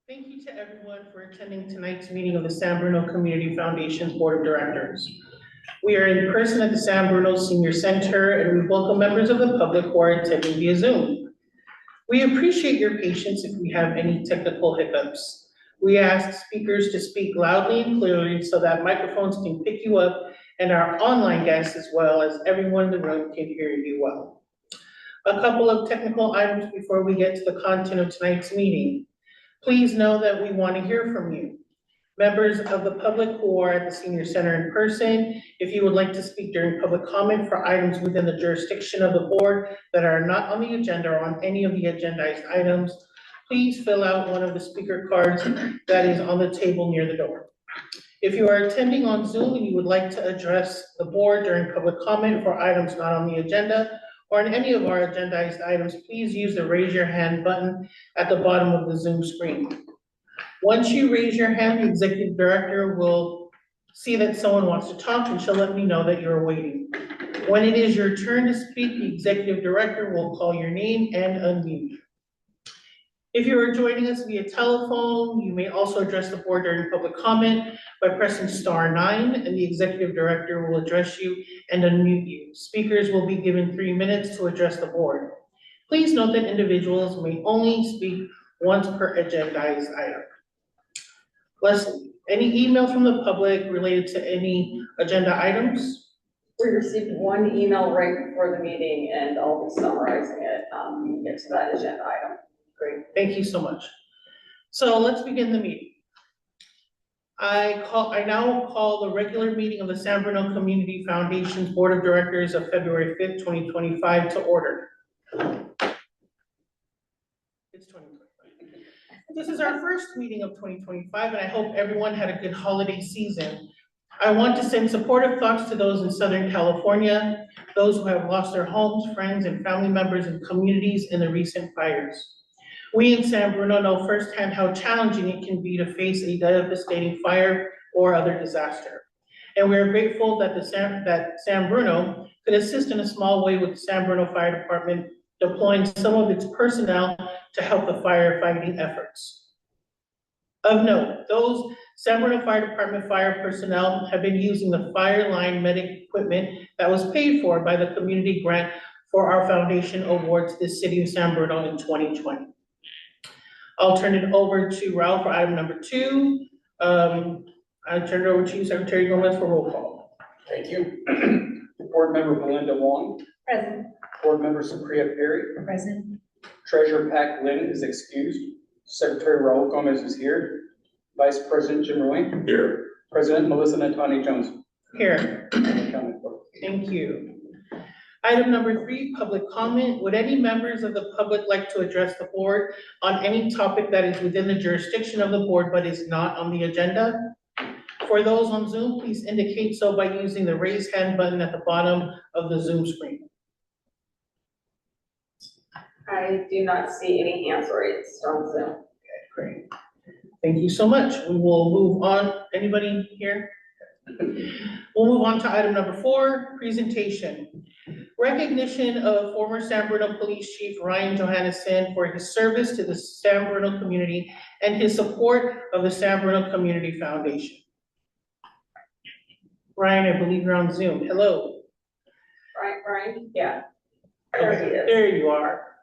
Thank you to everyone for attending tonight's meeting of the San Bruno Community Foundation's Board of Directors. We are in person at the San Bruno Senior Center, and we welcome members of the public who are attending via Zoom. We appreciate your patience if we have any technical hiccups. We ask speakers to speak loudly and clearly so that microphones can pick you up and our online guests, as well as everyone in the room, can hear you well. A couple of technical items before we get to the content of tonight's meeting. Please know that we want to hear from you. Members of the public who are at the Senior Center in person, if you would like to speak during public comment for items within the jurisdiction of the board that are not on the agenda or on any of the agendized items, please fill out one of the speaker cards that is on the table near the door. If you are attending on Zoom and you would like to address the board during public comment for items not on the agenda, or in any of our agendized items, please use the raise your hand button at the bottom of the Zoom screen. Once you raise your hand, the executive director will see that someone wants to talk and she'll let me know that you're waiting. When it is your turn to speak, the executive director will call your name and unmute. If you are joining us via telephone, you may also address the board during public comment by pressing *9, and the executive director will address you and unmute you. Speakers will be given 3 minutes to address the board. Please note that individuals may only speak once per agendized item. Leslie, any emails from the public related to any agenda items? We received one email right before the meeting, and I'll be summarizing it when we get to that agenda item. Great, thank you so much. So let's begin the meeting. I now call the regular meeting of the San Bruno Community Foundation's Board of Directors of February 5th, 2025 to order. It's 2025. This is our first meeting of 2025, and I hope everyone had a good holiday season. I want to send supportive thoughts to those in Southern California, those who have lost their homes, friends, and family members and communities in the recent fires. We in San Bruno know firsthand how challenging it can be to face a devastating fire or other disaster. And we are grateful that San Bruno could assist in a small way with the San Bruno Fire Department deploying some of its personnel to help the firefighting efforts. Of note, those San Bruno Fire Department fire personnel have been using the fire line medic equipment that was paid for by the community grant for our foundation award to the city of San Bruno in 2020. I'll turn it over to Ralph for item number 2. I turn it over to you, Secretary Gomez, for roll call. Thank you. Board Member Belinda Wong. Present. Board Member Supriya Perry. Present. Treasurer Pac Lynn is excused. Secretary Raul Gomez is here. Vice President Jim Ruane. Here. President Melissa Natani Jones. Here. Thank you. Item number 3, public comment. Would any members of the public like to address the board on any topic that is within the jurisdiction of the board but is not on the agenda? For those on Zoom, please indicate so by using the raise hand button at the bottom of the Zoom screen. I do not see any hands raised on Zoom. Okay, great. Thank you so much. We will move on. Anybody here? We'll move on to item number 4, presentation. Recognition of former San Bruno Police Chief Ryan Johannesson for his service to the San Bruno community and his support of the San Bruno Community Foundation. Ryan, I believe you're on Zoom. Hello. Ryan? Yeah. Okay, there you are.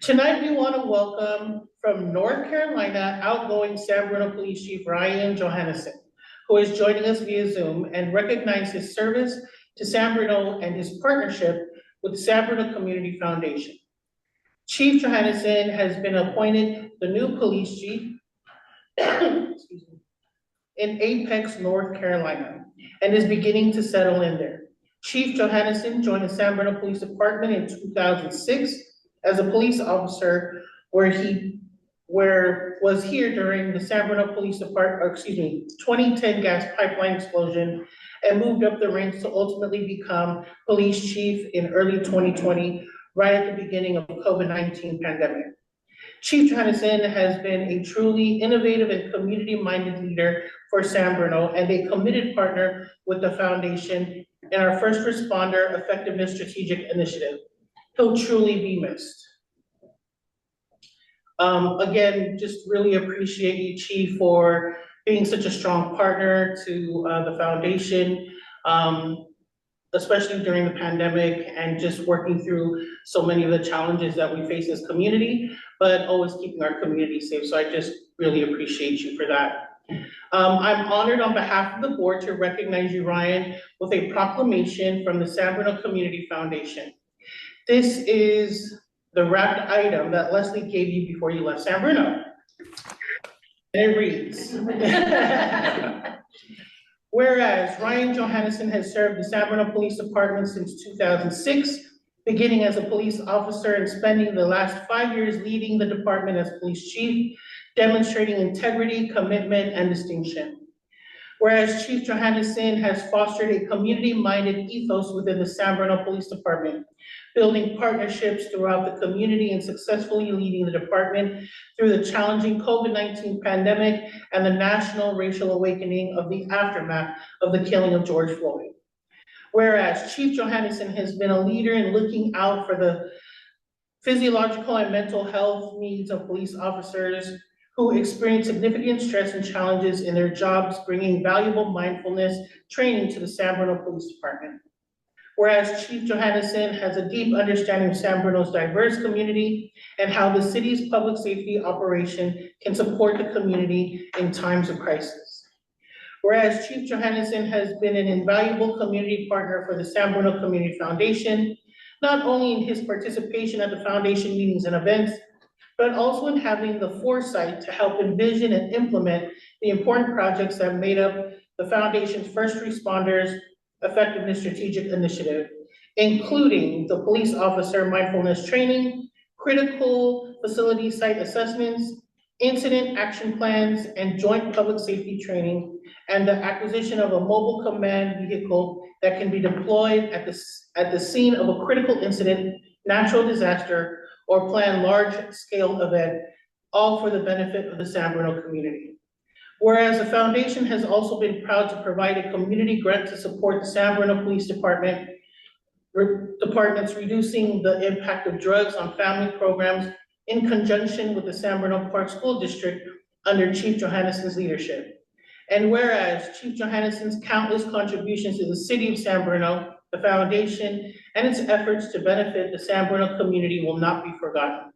Tonight we want to welcome from North Carolina outgoing San Bruno Police Chief Ryan Johannesson, who is joining us via Zoom, and recognize his service to San Bruno and his partnership with the San Bruno Community Foundation. Chief Johannesson has been appointed the new police chief in Apex, North Carolina, and is beginning to settle in there. Chief Johannesson joined the San Bruno Police Department in 2006 as a police officer, was here during the San Bruno Police Department, 2010 gas pipeline explosion, and moved up the ranks to ultimately become police chief in early 2020, right at the beginning of the COVID-19 pandemic. Chief Johannesson has been a truly innovative and community-minded leader for San Bruno and a committed partner with the foundation in our first responder effectiveness strategic initiative. He'll truly be missed. Again, just really appreciate you, Chief, for being such a strong partner to the foundation, especially during the pandemic and just working through so many of the challenges that we face as community, but always keeping our community safe. So I just really appreciate you for that. I'm honored on behalf of the board to recognize you, Ryan, with a proclamation from the San Bruno Community Foundation. This is the wrapped item that Leslie gave you before you left San Bruno. And it reads, whereas Ryan Johannesson has served the San Bruno Police Department since 2006, beginning as a police officer and spending the last 5 years leading the department as police chief, demonstrating integrity, commitment, and distinction. Whereas Chief Johannesson has fostered a community-minded ethos within the San Bruno Police Department, building partnerships throughout the community and successfully leading the department through the challenging COVID-19 pandemic and the national racial awakening of the aftermath of the killing of George Floyd. Whereas Chief Johannesson has been a leader in looking out for the physiological and mental health needs of police officers who experience significant stress and challenges in their jobs, bringing valuable mindfulness training to the San Bruno Police Department. Whereas Chief Johannesson has a deep understanding of San Bruno's diverse community and how the city's public safety operation can support the community in times of crisis. Whereas Chief Johannesson has been an invaluable community partner for the San Bruno Community Foundation, not only in his participation at the foundation meetings and events, but also in having the foresight to help envision and implement the important projects that made up the foundation's first responders effectiveness strategic initiative, including the police officer mindfulness training, critical facility site assessments, incident action plans, and joint public safety training, and the acquisition of a mobile command vehicle that can be deployed at the scene of a critical incident, natural disaster, or planned large-scale event, all for the benefit of the San Bruno community. Whereas the foundation has also been proud to provide a community grant to support the San Bruno Police Department's reducing the impact of drugs on family programs in conjunction with the San Bruno Park School District under Chief Johannesson's leadership. And whereas Chief Johannesson's countless contributions to the city of San Bruno, the foundation, and its efforts to benefit the San Bruno community will not be forgotten.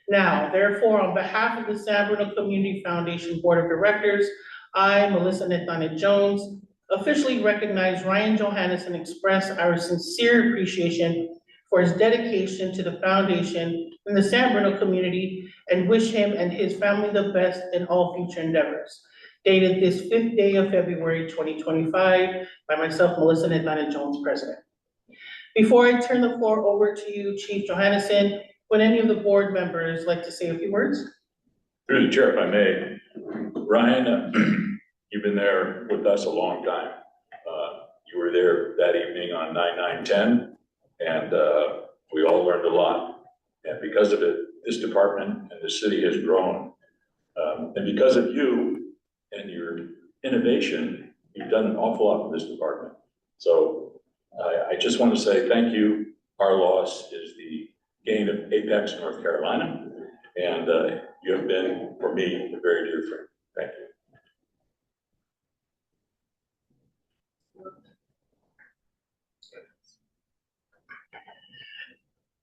Now, therefore, on behalf of the San Bruno Community Foundation Board of Directors, I, Melissa Nathaniel Jones, officially recognize Ryan Johannesson and express our sincere appreciation for his dedication to the foundation and the San Bruno community, and wish him and his family the best in all future endeavors. Dated this 5th day of February 2025 by myself, Melissa Nathaniel Jones, President. Before I turn the floor over to you, Chief Johannesson, would any of the board members like to say a few words? Through the chair, if I may. Ryan, you've been there with us a long time. You were there that evening on 9/9/10, and we all learned a lot. And because of it, this department and the city has grown. And because of you and your innovation, you've done an awful lot for this department. So I just want to say thank you. Our loss is the gain of Apex, North Carolina, and you have been, for me, a very dear friend. Thank you.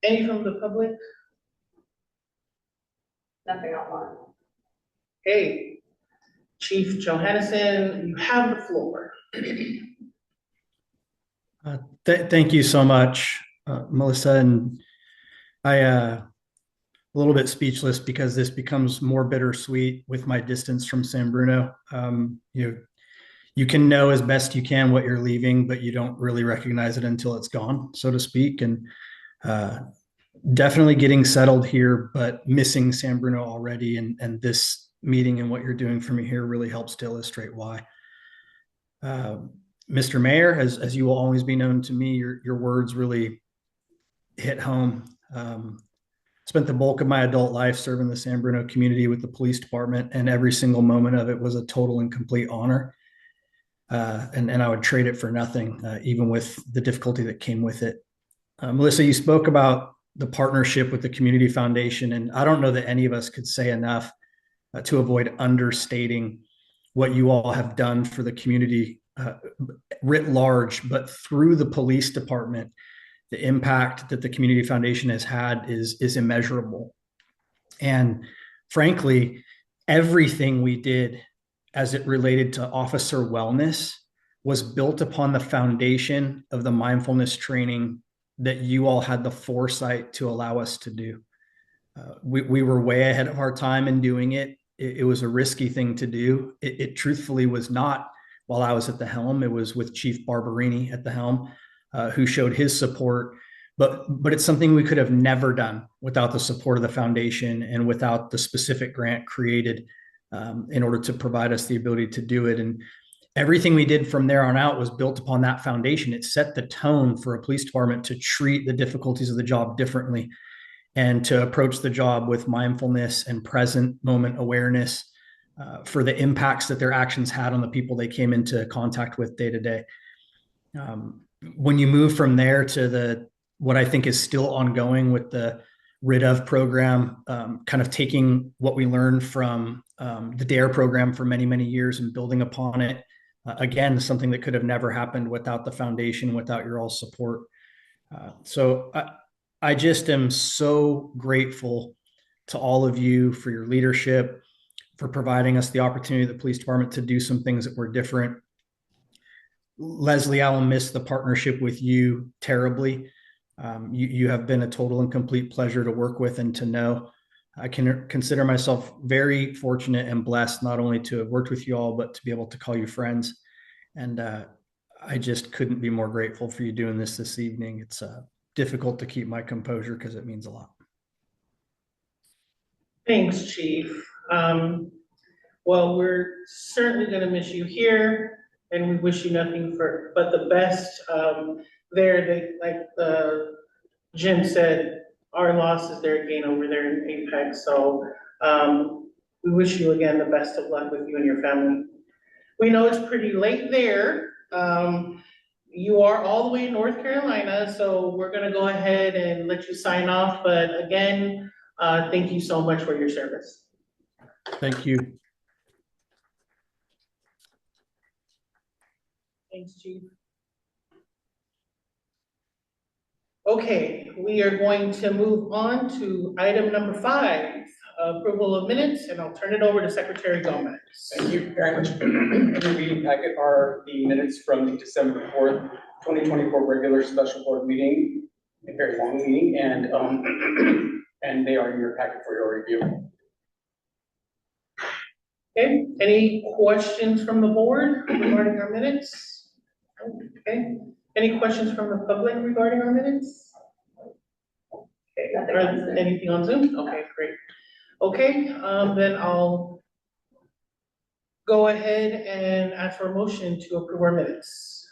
Any from the public? Nothing online. Hey, Chief Johannesson, you have the floor. Thank you so much, Melissa. And I a little bit speechless because this becomes more bittersweet with my distance from San Bruno. You can know as best you can what you're leaving, but you don't really recognize it until it's gone, so to speak. And definitely getting settled here, but missing San Bruno already. And this meeting and what you're doing for me here really helps to illustrate why. Mr. Mayor, as you will always be known to me, your words really hit home. Spent the bulk of my adult life serving the San Bruno community with the police department, and every single moment of it was a total and complete honor. And I would trade it for nothing, even with the difficulty that came with it. Melissa, you spoke about the partnership with the Community Foundation. And I don't know that any of us could say enough to avoid understating what you all have done for the community writ large, but through the police department, the impact that the Community Foundation has had is immeasurable. And frankly, everything we did as it related to officer wellness was built upon the foundation of the mindfulness training that you all had the foresight to allow us to do. We were way ahead of our time in doing it. It was a risky thing to do. It truthfully was not while I was at the helm. It was with Chief Barberini at the helm, who showed his support. But it's something we could have never done without the support of the foundation and without the specific grant created in order to provide us the ability to do it. And everything we did from there on out was built upon that foundation. It set the tone for a police department to treat the difficulties of the job differently and to approach the job with mindfulness and present moment awareness for the impacts that their actions had on the people they came into contact with day to day. When you move from there to what I think is still ongoing with the Rid Of program, kind of taking what we learned from the DARE program for many, many years and building upon it. Again, something that could have never happened without the foundation, without your all support. So I just am so grateful to all of you for your leadership, for providing us the opportunity of the police department to do some things that were different. Leslie, I will miss the partnership with you terribly. You have been a total and complete pleasure to work with and to know. I can consider myself very fortunate and blessed not only to have worked with you all, but to be able to call you friends. And I just couldn't be more grateful for you doing this evening. It's difficult to keep my composure because it means a lot. Thanks, Chief. Well, we're certainly going to miss you here, and we wish you nothing but the best. Like Jim said, our loss is their gain over there in Apex. So we wish you again the best of luck with you and your family. We know it's pretty late there. You are all the way in North Carolina, so we're going to go ahead and let you sign off. But again, thank you so much for your service. Thank you. Thanks, Chief. Okay, we are going to move on to item number 5, approval of minutes, and I'll turn it over to Secretary Gomez. Thank you very much. In your meeting packet are the minutes from the December 4th, 2024 regular special board meeting, a very long meeting, and they are in your packet for your review. Okay, any questions from the board regarding our minutes? Okay, any questions from the public regarding our minutes? Okay, anything on Zoom? Okay, great. Okay, then I'll go ahead and ask for a motion to approve our minutes.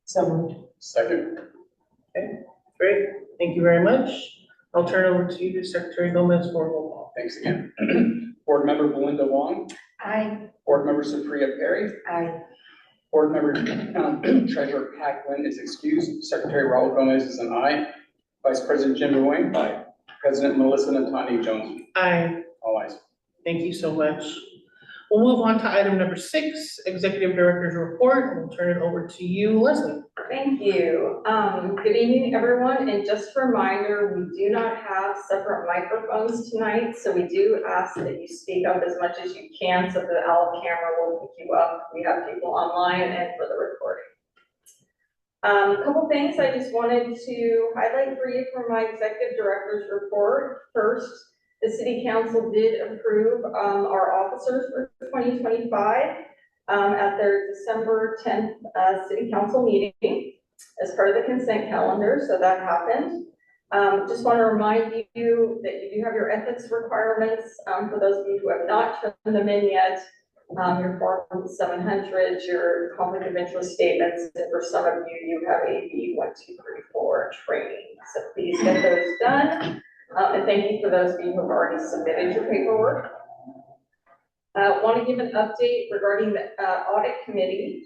So Second. Okay, great. Thank you very much. I'll turn it over to you, Secretary Gomez, for a roll call. Thanks again. Board Member Belinda Wong. Aye. Board Member Supriya Perry. Aye. Board Member Treasurer Pat Glynn is excused. Secretary Raul Gomez is an aye. Vice President Jim Ruane. Aye. President Melissa Natani Jones. Aye. All ayes. Thank you so much. We'll move on to item number 6, Executive Director's Report, and we'll turn it over to you, Leslie. Thank you. Good evening, everyone. And just a reminder, we do not have separate microphones tonight, so we do ask that you speak up as much as you can so that our camera will pick you up. We have people online and for the recording. A couple things I just wanted to highlight for you from my Executive Director's Report. First, the City Council did approve our officers for 2025 at their December 10th City Council meeting as part of the consent calendar, so that happened. Just want to remind you that you do have your ethics requirements. For those of you who have not turned them in yet, your Form 700, your conflict of interest statements, and for some of you, you have AB 1234 training. So please get those done. And thank you for those of you who have already submitted your paperwork. Want to give an update regarding the audit committee.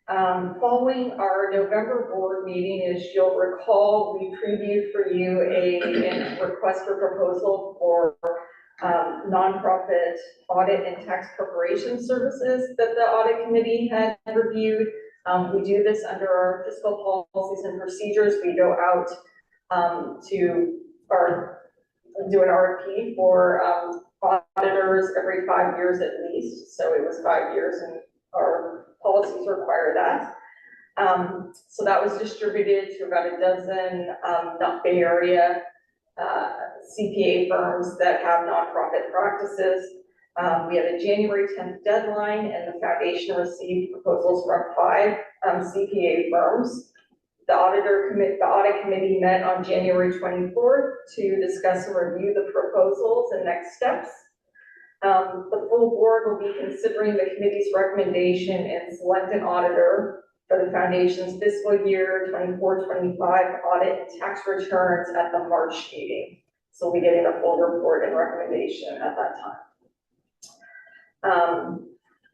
Following our November board meeting, as you'll recall, we previewed for you a request for proposal for nonprofit audit and tax preparation services that the audit committee had reviewed. We do this under our fiscal policies and procedures. We go out do an RFP for auditors every 5 years at least. So it was 5 years, and our policies require that. So that was distributed to about a dozen Bay Area CPA firms that have nonprofit practices. We had a January 10th deadline, and the foundation received proposals from 5 CPA firms. The audit committee met on January 24th to discuss and review the proposals and next steps. The full board will be considering the committee's recommendation and select an auditor for the foundation's fiscal year 24-25 audit and tax returns at the March meeting. So we'll be getting a full report and recommendation at that time.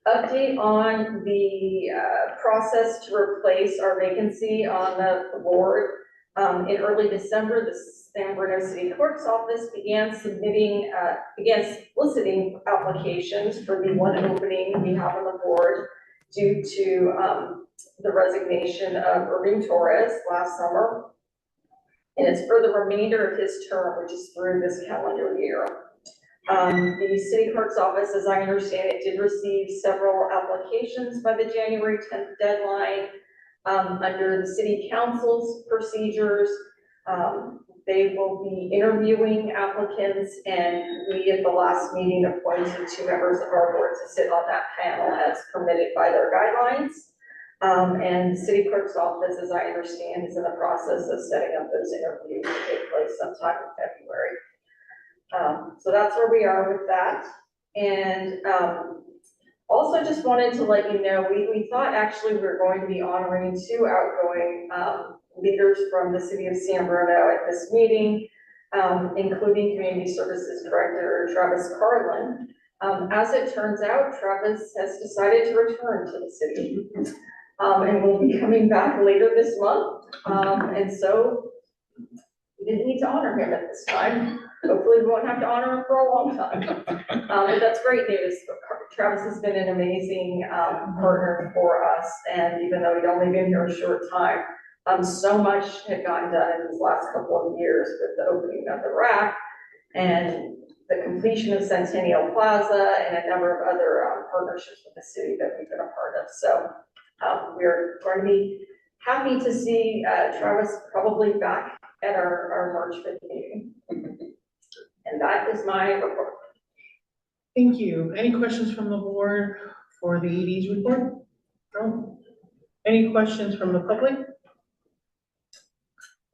Update on the process to replace our vacancy on the board. In early December, the San Bernardino City Clerk's Office began soliciting applications for the one opening we have on the board due to the resignation of Irving Torres last summer. And it's for the remainder of his term, which is through this calendar year. The city clerk's office, as I understand it, did receive several applications by the January 10th deadline under the city council's procedures. They will be interviewing applicants, and we at the last meeting appointed 2 members of our board to sit on that panel as permitted by their guidelines. And the city clerk's office, as I understand, is in the process of setting up those interviews to take place sometime in February. So that's where we are with that. And also just wanted to let you know, we thought actually we were going to be honoring 2 outgoing leaders from the city of San Bruno at this meeting, including Community Services Director Travis Carlin. As it turns out, Travis has decided to return to the city and will be coming back later this month. And so we didn't need to honor him at this time. Hopefully we won't have to honor him for a long time. But that's great news. Travis has been an amazing partner for us. And even though he'd only been here a short time, so much had gotten done in these last couple of years with the opening of the rack and the completion of Centennial Plaza and a number of other partnerships with the city that we've been a part of. So we're going to be happy to see Travis probably back at our March 5th meeting. And that is my report. Thank you. Any questions from the board for the ED's report? No? Any questions from the public?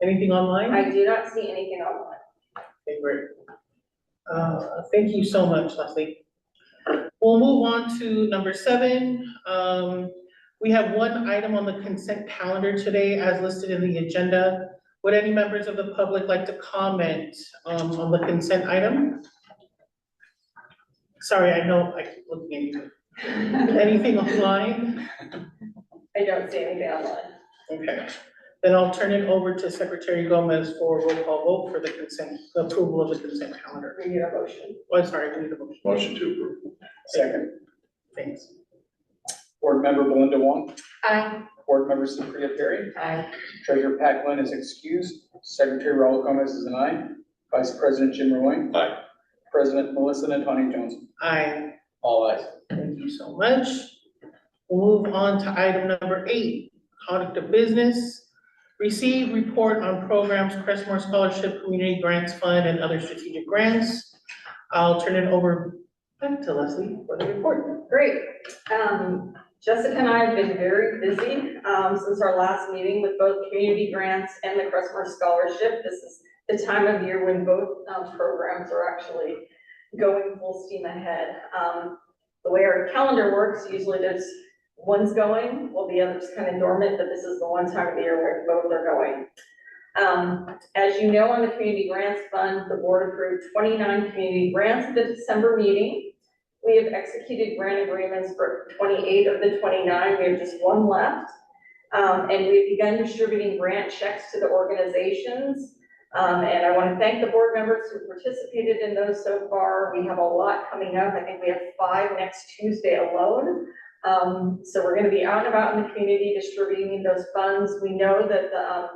Anything online? I do not see anything online. Okay, great. Thank you so much, Leslie. We'll move on to number 7. We have one item on the consent calendar today as listed in the agenda. Would any members of the public like to comment on the consent item? Sorry, I know I keep looking at you. Anything online? I don't see anything online. Okay, then I'll turn it over to Secretary Gomez for roll call vote for the approval of the consent calendar. We need a motion. Oh, sorry, we need a motion. Motion to approve. Second. Thanks. Board Member Belinda Wong. Aye. Board Member Supriya Perry. Aye. Treasurer Pat Glenn is excused. Secretary Raul Gomez is an aye. Vice President Jim Roy. Aye. President Melissa Natani Jones. Aye. All ayes. Thank you so much. We'll move on to item number 8, conduct of business. Receive report on programs, Crestmore Scholarship, Community Grants Fund, and other strategic grants. I'll turn it over back to Leslie for the report. Great. Jessica and I have been very busy since our last meeting with both community grants and the Crestmore Scholarship. This is the time of year when both programs are actually going full steam ahead. The way our calendar works, usually there's one's going, well, the other's kind of dormant, but this is the one time of the year where both are going. As you know, on the Community Grants Fund, the board approved 29 community grants at the December meeting. We have executed grant agreements for 28 of the 29. We have just one left. And we've begun distributing grant checks to the organizations. And I want to thank the board members who participated in those so far. We have a lot coming up. I think we have 5 next Tuesday alone. So we're going to be out and about in the community distributing those funds. We know that the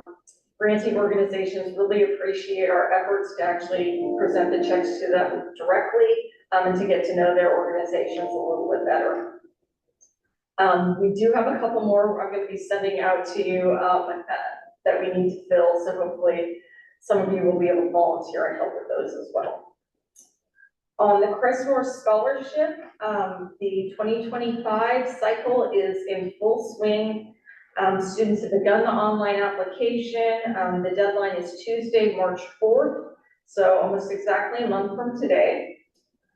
granting organizations really appreciate our efforts to actually present the checks to them directly and to get to know their organizations a little bit better. We do have a couple more I'm going to be sending out to you that we need to fill, so hopefully some of you will be able to volunteer and help with those as well. On the Crestmore Scholarship, the 2025 cycle is in full swing. Students have begun the online application. The deadline is Tuesday, March 4th, so almost exactly a month from today.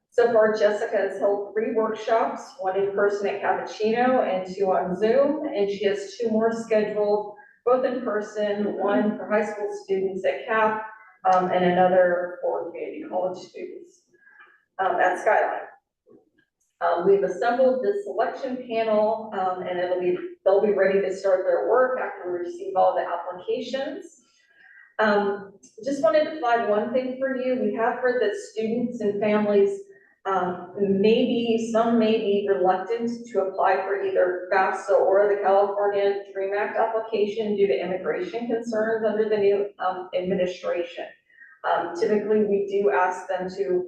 So far, Jessica has held 3 workshops, 1 in person at Cappuccino and 2 on Zoom, and she has 2 more scheduled, both in person, 1 for high school students at Cap, and another for community college students at Skyline. We've assembled the selection panel, and they'll be ready to start their work after we receive all the applications. Just wanted to flag one thing for you. We have heard that students and families some may be reluctant to apply for either FAFSA or the California Dream Act application due to immigration concerns under the new administration. Typically, we do ask them to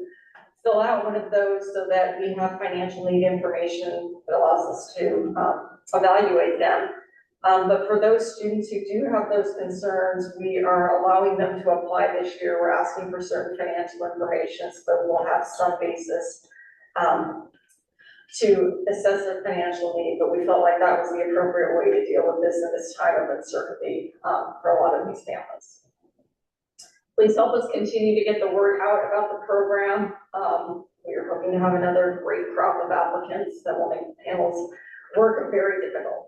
fill out one of those so that we have financial need information that allows us to evaluate them. But for those students who do have those concerns, we are allowing them to apply this year. We're asking for certain financial information so that we'll have some basis to assess their financial need, but we felt like that was the appropriate way to deal with this in this time of uncertainty for a lot of these families. Please help us continue to get the word out about the program. We are hoping to have another great crop of applicants that will make panels work very difficult.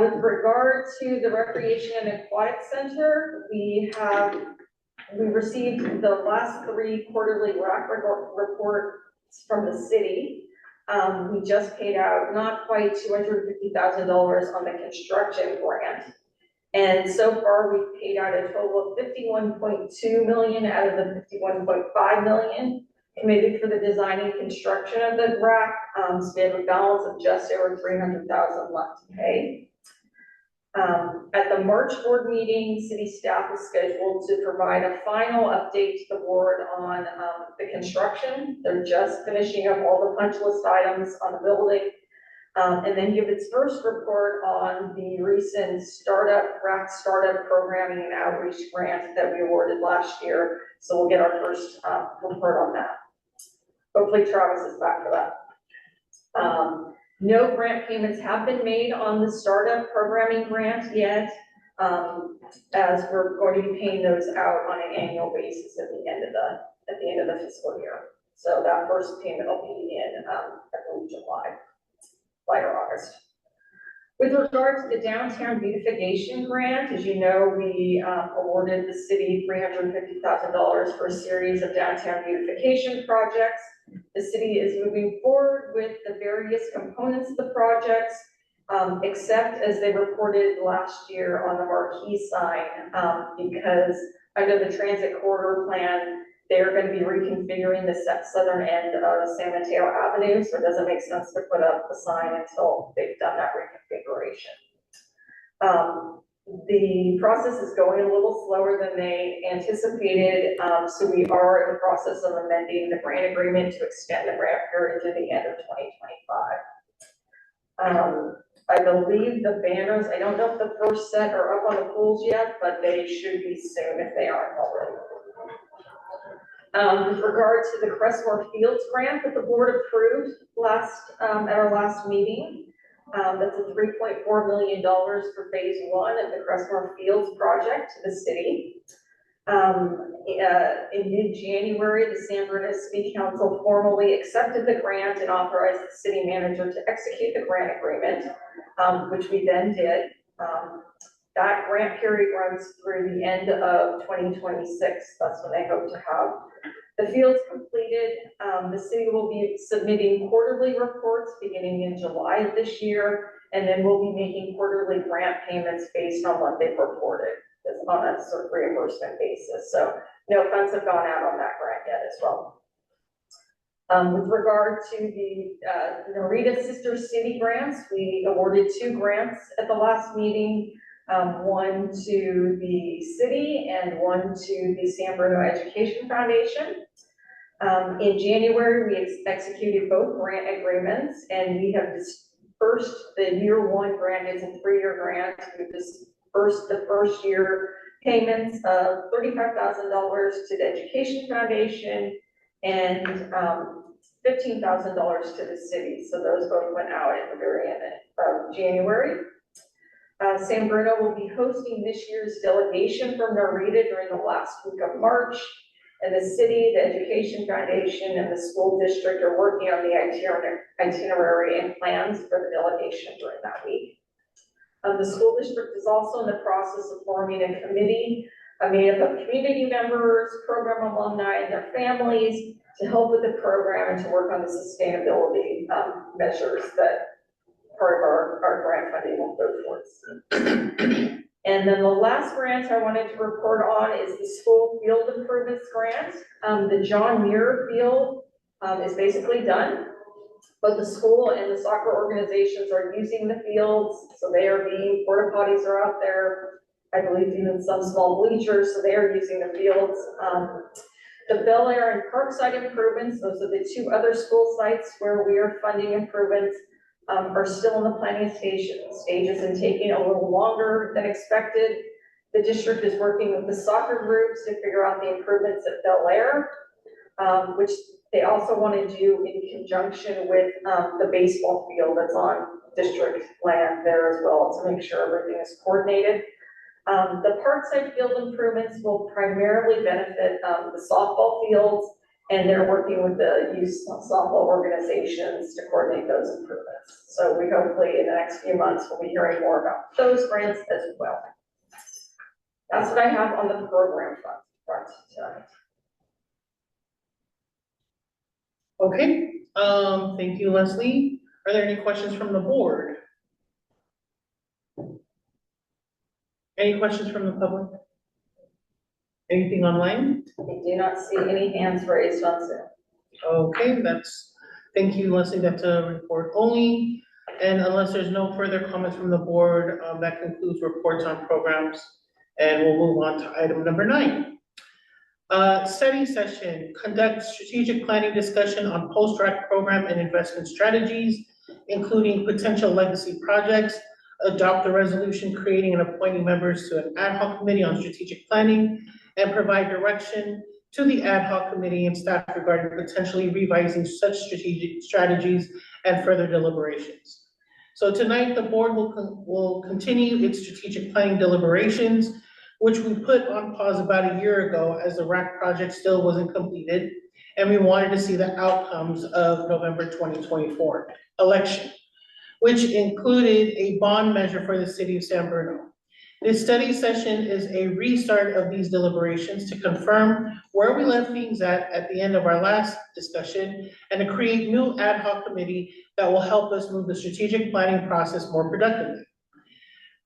With regard to the Recreation and Aquatic Center, we received the last 3 quarterly RAC reports from the city. We just paid out not quite $250,000 on the construction grant. And so far, we've paid out a total of $51.2 million out of the $51.5 million committed for the design and construction of the RAC. So we have a balance of just over $300,000 left to pay. At the March board meeting, city staff is scheduled to provide a final update to the board on the construction. They're just finishing up all the punch list items on the building, and then give its first report on the recent RAC startup programming and outreach grant that we awarded last year. So we'll get our first report on that. Hopefully Travis is back for that. No grant payments have been made on the startup programming grant yet, as we're going to be paying those out on an annual basis at the end of the fiscal year. So that first payment will be in I believe July or August. With regard to the downtown beautification grant, as you know, we awarded the city $350,000 for a series of downtown beautification projects. The city is moving forward with the various components of the projects, except as they reported last year on the marquee sign, because under the transit corridor plan, they're going to be reconfiguring the southern end of San Mateo Avenue, so it doesn't make sense to put up the sign until they've done that reconfiguration. The process is going a little slower than they anticipated, so we are in the process of amending the grant agreement to extend the grant period to the end of 2025. I believe the banners, I don't know if the first set are up on the poles yet, but they should be soon if they aren't already. With regard to the Crestmore Fields grant that the board approved at our last meeting, that's a $3.4 million for phase 1 of the Crestmore Fields project to the city. In mid-January, the San Bruno City Council formally accepted the grant and authorized the city manager to execute the grant agreement, which we then did. That grant period runs through the end of 2026. That's when they hope to have the fields completed. The city will be submitting quarterly reports beginning in July of this year, and then we'll be making quarterly grant payments based on what they've reported. It's on a sort of reimbursement basis. So no funds have gone out on that grant yet as well. With regard to the Narita Sister City grants, we awarded 2 grants at the last meeting, one to the city and one to the San Bruno Education Foundation. In January, we executed both grant agreements, and we have dispersed the year 1 grant. It's a 3-year grant. We dispersed the first year payments of $35,000 to the Education Foundation and $15,000 to the city. So those both went out at the very end of January. San Bruno will be hosting this year's delegation from Narita during the last week of March. And the city, the Education Foundation, and the school district are working on the itinerary and plans for the delegation during that week. The school district is also in the process of forming a committee made up of community members, program alumni, and their families to help with the program and to work on the sustainability measures that part of our grant funding will go towards. And then the last grant I wanted to report on is the school field improvements grant. The John Muir Field is basically done. Both the school and the soccer organizations are using the fields, so they are porta potties are out there. I believe even some small bleachers, so they are using the fields. The Bel Air and Parkside improvements, those are the 2 other school sites where we are funding improvements, are still in the planning stages and taking a little longer than expected. The district is working with the soccer groups to figure out the improvements at Bel Air, which they also want to do in conjunction with the baseball field that's on district land there as well to make sure everything is coordinated. The Parkside field improvements will primarily benefit the softball fields, and they're working with the youth softball organizations to coordinate those improvements. So we hopefully in the next few months we'll be hearing more about those grants as well. That's what I have on the program front tonight. Okay, thank you, Leslie. Are there any questions from the board? Any questions from the public? Anything online? I do not see any hands raised on Zoom. Okay, thank you, Leslie, that's a report only. And unless there's no further comments from the board, that concludes reports on programs. And we'll move on to item number 9. Study session, conduct strategic planning discussion on post-RAC program and investment strategies, including potential legacy projects, adopt the resolution creating and appointing members to an ad hoc committee on strategic planning, and provide direction to the ad hoc committee and staff regarding potentially revising such strategic strategies and further deliberations. So tonight, the board will continue its strategic planning deliberations, which we put on pause about a year ago as the RAC project still wasn't completed, and we wanted to see the outcomes of November 2024 election, which included a bond measure for the city of San Bruno. This study session is a restart of these deliberations to confirm where we left things at the end of our last discussion, and to create new ad hoc committee that will help us move the strategic planning process more productively.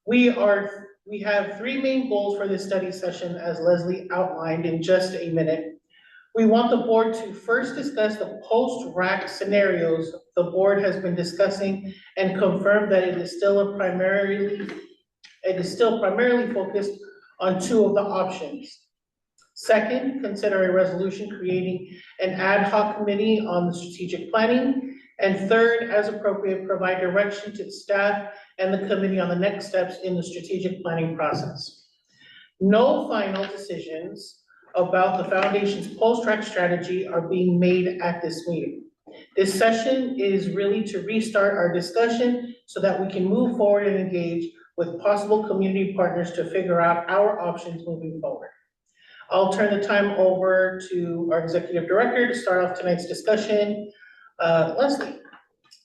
We have 3 main goals for this study session, as Leslie outlined in just a minute. We want the board to first discuss the post-RAC scenarios the board has been discussing and confirm that it is still primarily focused on 2 of the options. Second, consider a resolution creating an ad hoc committee on the strategic planning. And third, as appropriate, provide direction to the staff and the committee on the next steps in the strategic planning process. No final decisions about the foundation's post-RAC strategy are being made at this meeting. This session is really to restart our discussion so that we can move forward and engage with possible community partners to figure out our options moving forward. I'll turn the time over to our executive director to start off tonight's discussion. Leslie.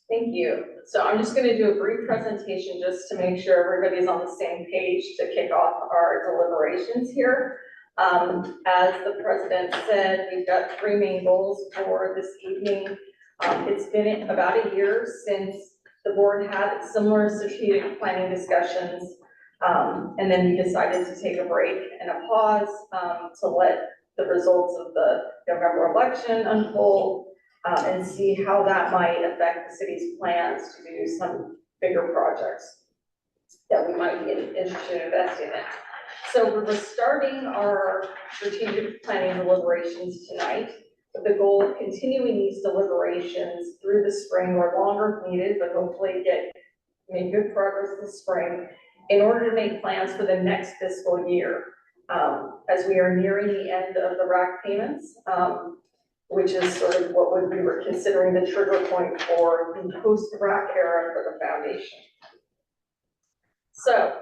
Thank you. So I'm just gonna do a brief presentation just to make sure everybody's on the same page to kick off our deliberations here. As the president said, we've got three main goals for this evening. It's been about a year since the board had similar strategic planning discussions. And then we decided to take a break and a pause to let the results of the November election unfold and see how that might affect the city's plans to do some bigger projects that we might be interested in investing in. So we're starting our strategic planning deliberations tonight with the goal of continuing these deliberations through the spring or longer if needed, but hopefully make good progress this spring in order to make plans for the next fiscal year. As we are nearing the end of the RAC payments, which is sort of what we were considering the trigger point for the post-RAC era for the foundation. So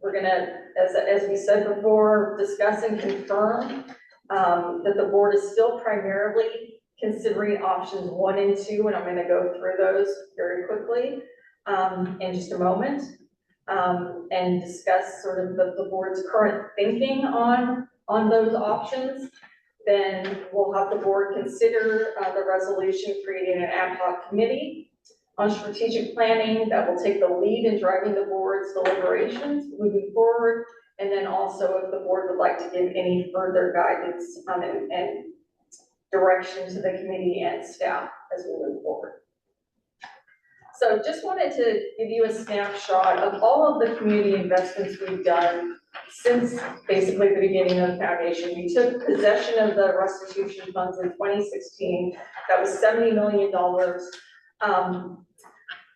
we're gonna, as we said before, discuss and confirm that the board is still primarily considering options 1 and 2, and I'm gonna go through those very quickly in just a moment. And discuss sort of the board's current thinking on those options. Then we'll have the board consider the resolution creating an ad hoc committee on strategic planning that will take the lead in driving the board's deliberations moving forward. And then also if the board would like to give any further guidance and direction to the committee and staff as we move forward. So just wanted to give you a snapshot of all of the community investments we've done since basically the beginning of the foundation. We took possession of the restitution funds in 2016. That was $70 million.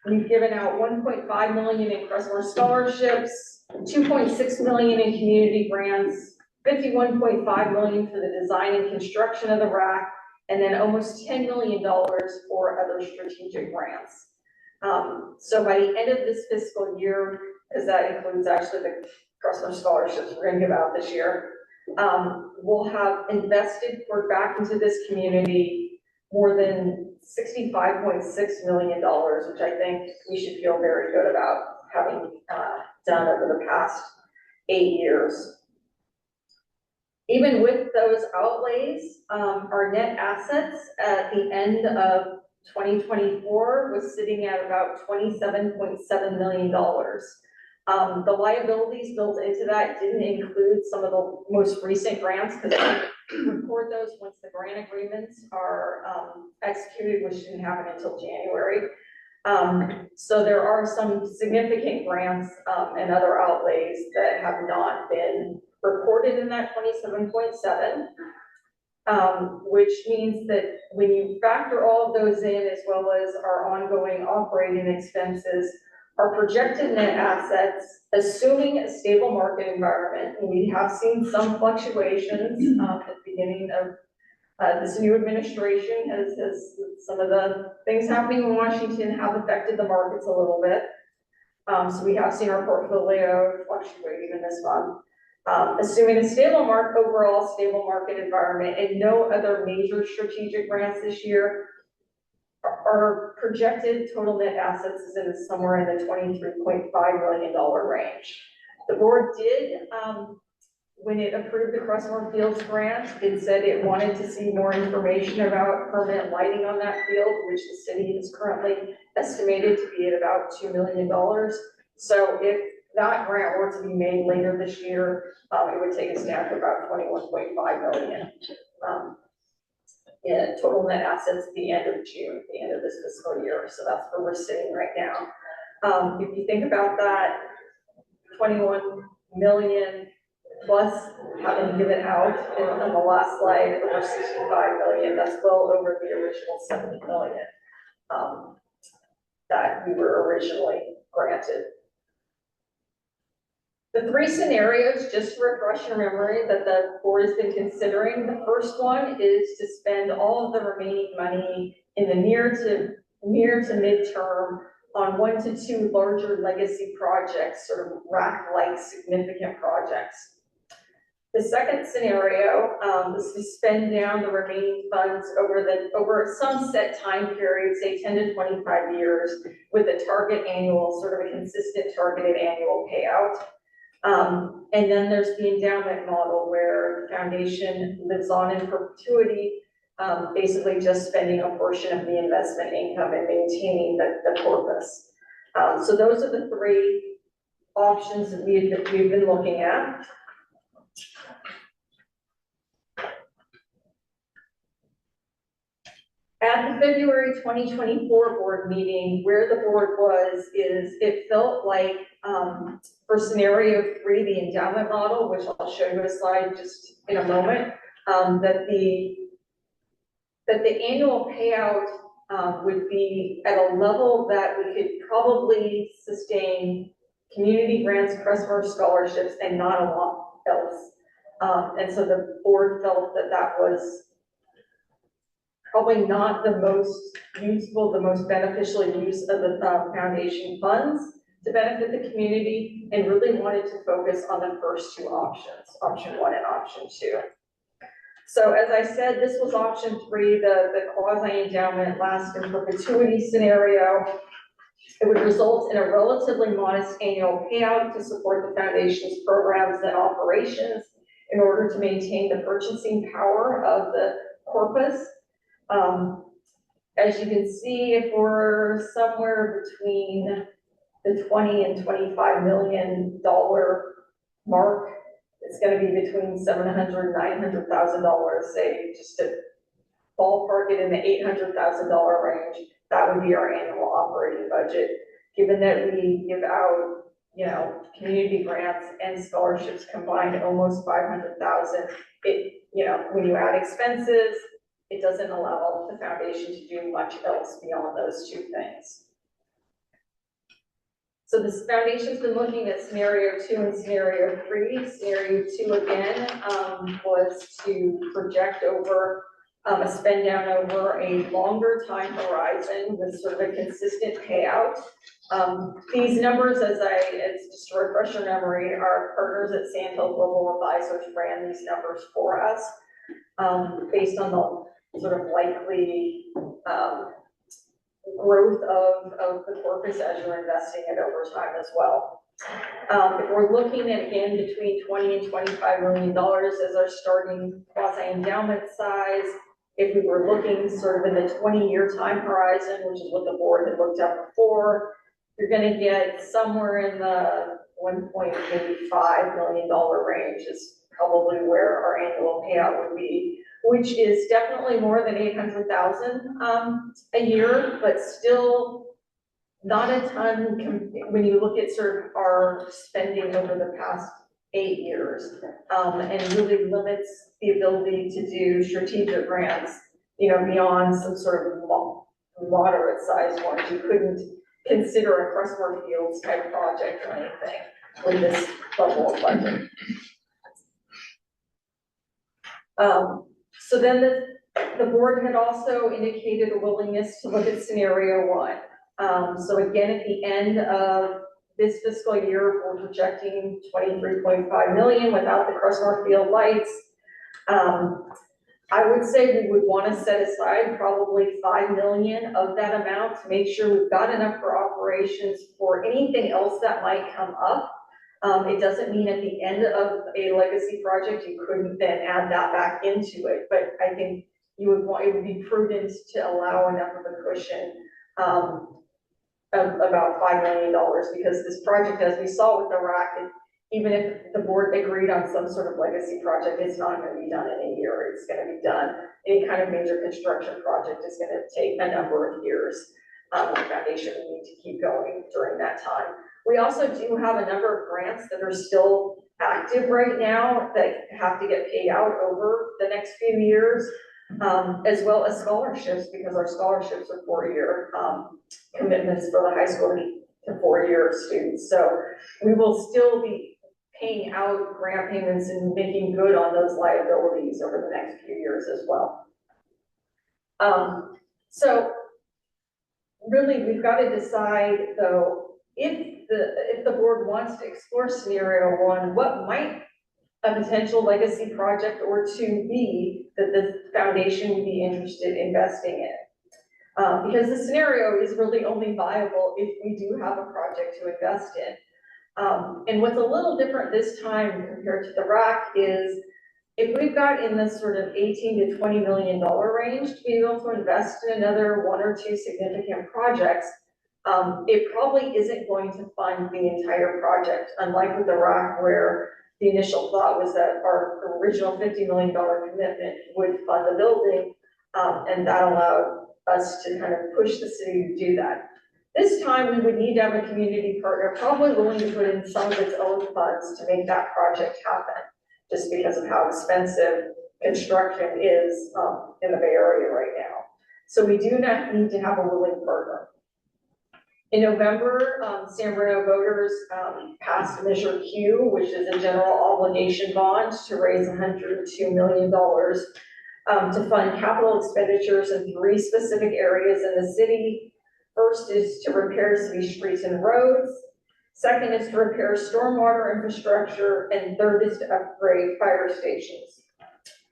We've given out $1.5 million in Crestmore scholarships, $2.6 million in community grants, $51.5 million for the design and construction of the RAC, and then almost $10 million for other strategic grants. So by the end of this fiscal year, because that includes actually the Crestmore scholarships we're gonna give out this year, we'll have invested back into this community more than $65.6 million, which I think we should feel very good about having done over the past 8 years. Even with those outlays, our net assets at the end of 2024 was sitting at about $27.7 million. The liabilities built into that didn't include some of the most recent grants because we record those once the grant agreements are executed, which didn't happen until January. So there are some significant grants and other outlays that have not been recorded in that 27.7. Which means that when you factor all of those in, as well as our ongoing operating expenses, our projected net assets, assuming a stable market environment, and we have seen some fluctuations at the beginning of this new administration, as some of the things happening in Washington have affected the markets a little bit. So we have seen our portfolio fluctuate even this month. Assuming a overall stable market environment and no other major strategic grants this year, our projected total net assets is somewhere in the $23.5 million range. The board did, when it approved the Crestmore Fields grant, it said it wanted to see more information about permanent lighting on that field, which the city is currently estimated to be at about $2 million. So if that grant were to be made later this year, it would take us down to about $21.5 million in total net assets at the end of June, at the end of this fiscal year. So that's where we're sitting right now. If you think about that, 21 million plus having given out on the last slide over 65 million, that's well over the original 70 million that we were originally granted. The three scenarios, just to refresh your memory, that the board has been considering, the first one is to spend all of the remaining money in the near to midterm on 1 to 2 larger legacy projects, sort of RAC-like significant projects. The second scenario is to spend down the remaining funds over some set time period, say 10 to 25 years, with a target annual, sort of a consistent targeted annual payout. And then there's the endowment model where the foundation lives on in perpetuity, basically just spending a portion of the investment income and maintaining the corpus. So those are the three options that we've been looking at. At the February 2024 board meeting, where the board was, is it felt like for scenario 3, the endowment model, which I'll show you a slide just in a moment, that the annual payout would be at a level that we could probably sustain community grants, Crestmore scholarships, and not a lot else. And so the board felt that that was probably not the most useful, the most beneficial use of the foundation funds to benefit the community, and really wanted to focus on the first two options, option 1 and option 2. So as I said, this was option 3, the quasi-endowment last in perpetuity scenario. It would result in a relatively modest annual payout to support the foundation's programs and operations in order to maintain the purchasing power of the corpus. As you can see, if we're somewhere between the $20 and $25 million mark, it's going to be between $700,000 and $900,000, say, just to ballpark it in the $800,000 range. That would be our annual operating budget. Given that we give out, community grants and scholarships combined almost $500,000, when you add expenses, it doesn't allow the foundation to do much else beyond those two things. So this foundation's been looking at scenario 2 and scenario 3. Scenario 2 again was to project over a spend down over a longer time horizon with sort of a consistent payout. These numbers, as just to refresh your memory, our partners at Sandhill Global Advisors ran these numbers for us based on the sort of likely growth of the corpus as you're investing it over time as well. If we're looking at, again, between $20 and $25 million as our starting quasi-endowment size, if we were looking sort of in the 20-year time horizon, which is what the board had looked at before, you're going to get somewhere in the $1.5 million range is probably where our annual payout would be, which is definitely more than $800,000 a year, but still not a ton when you look at sort of our spending over the past 8 years, and really limits the ability to do strategic grants, beyond some sort of moderate sized ones. You couldn't consider a Crestmore Fields type project or anything with this level of budget. So then the board had also indicated a willingness to look at scenario 1. So again, at the end of this fiscal year, we're projecting $23.5 million without the Crestmore Field lights. I would say we would want to set aside probably $5 million of that amount to make sure we've got enough for operations for anything else that might come up. It doesn't mean at the end of a legacy project you couldn't then add that back into it, but I think it would be prudent to allow enough of a cushion of about $5 million, because this project, as we saw with the rack, even if the board agreed on some sort of legacy project, it's not going to be done in a year. It's going to be done. Any kind of major construction project is going to take a number of years. The foundation will need to keep going during that time. We also do have a number of grants that are still active right now that have to get paid out over the next few years, as well as scholarships, because our scholarships are 4-year commitments for the high school to 4-year students. So we will still be paying out grant payments and making good on those liabilities over the next few years as well. So really, we've got to decide, though, if the board wants to explore scenario 1, what might a potential legacy project or two B that the foundation would be interested in investing in. Because the scenario is really only viable if we do have a project to invest in. And what's a little different this time compared to the RAC is if we've got in this sort of 18 to $20 million range to be able to invest in another one or two significant projects, it probably isn't going to fund the entire project, unlike with the RAC where the initial thought was that our original $50 million commitment would fund the building, and that allowed us to kind of push the city to do that. This time, we would need to have a community partner probably willing to put in some of its own funds to make that project happen, just because of how expensive construction is in the Bay Area right now. So we do not need to have a willing partner. In November, San Bruno voters passed Measure Q, which is a general obligation bond to raise $102 million to fund capital expenditures in 3 specific areas in the city. First is to repair city streets and roads. Second is to repair stormwater infrastructure. And third is to upgrade fire stations.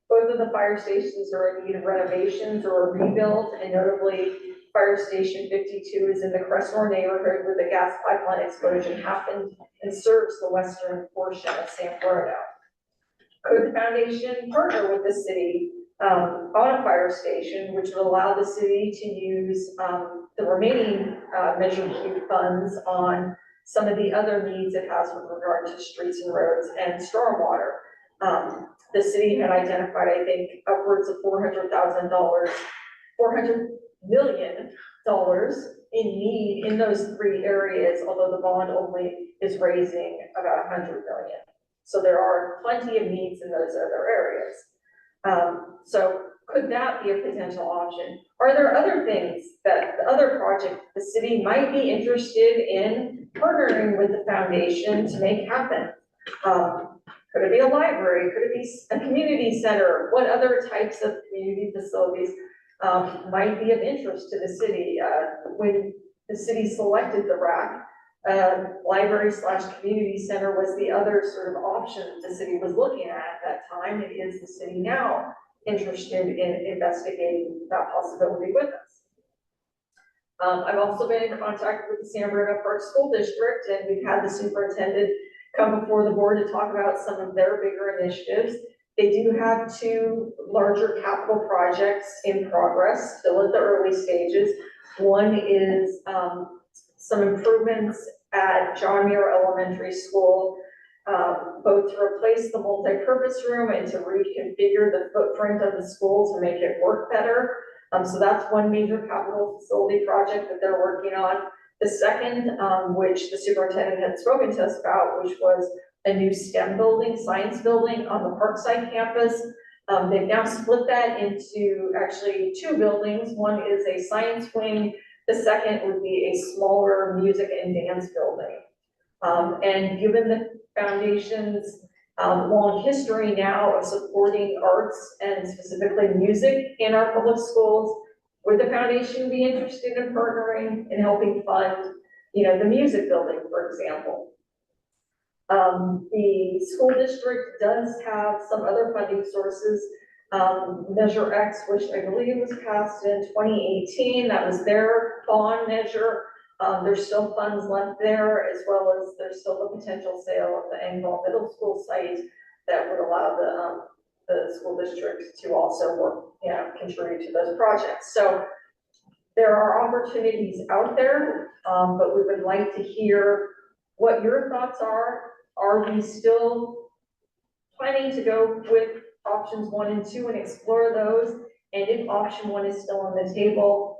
Both of the fire stations are in need of renovations or rebuild, and notably, Fire Station 52 is in the Crestmore neighborhood where the gas pipeline explosion happened and serves the western portion of San Bruno. Could the foundation partner with the city on a fire station, which would allow the city to use the remaining Measure Q funds on some of the other needs it has with regard to streets and roads and stormwater? The city had identified, I think, upwards of $400 million in need in those 3 areas, although the bond only is raising about $100 million. So there are plenty of needs in those other areas. So could that be a potential option? Are there other things that the other project the city might be interested in partnering with the foundation to make happen? Could it be a library? Could it be a community center? What other types of community facilities might be of interest to the city? When the city selected the RAC, library/community center was the other sort of option the city was looking at that time. And is the city now interested in investigating that possibility with us? I've also been in contact with the San Bruno Park School District, and we've had the superintendent come before the board to talk about some of their bigger initiatives. They do have 2 larger capital projects in progress, still at the early stages. One is some improvements at John Muir Elementary School, both to replace the multi-purpose room and to reconfigure the footprint of the school to make it work better. So that's one major capital facility project that they're working on. The second, which the superintendent had spoken to us about, which was a new STEM building, science building on the Parkside campus. They've now split that into actually 2 buildings. One is a science wing. The second would be a smaller music and dance building. And given the foundation's long history now of supporting arts and specifically music in our public schools, would the foundation be interested in partnering and helping fund, the music building, for example? The school district does have some other funding sources. Measure X, which I believe was passed in 2018, that was their bond measure. There's still funds left there, as well as there's still the potential sale of the Engvall Middle School site that would allow the school district to also work, contribute to those projects. So there are opportunities out there, but we would like to hear what your thoughts are. Are we still planning to go with options 1 and 2 and explore those? And if option 1 is still on the table,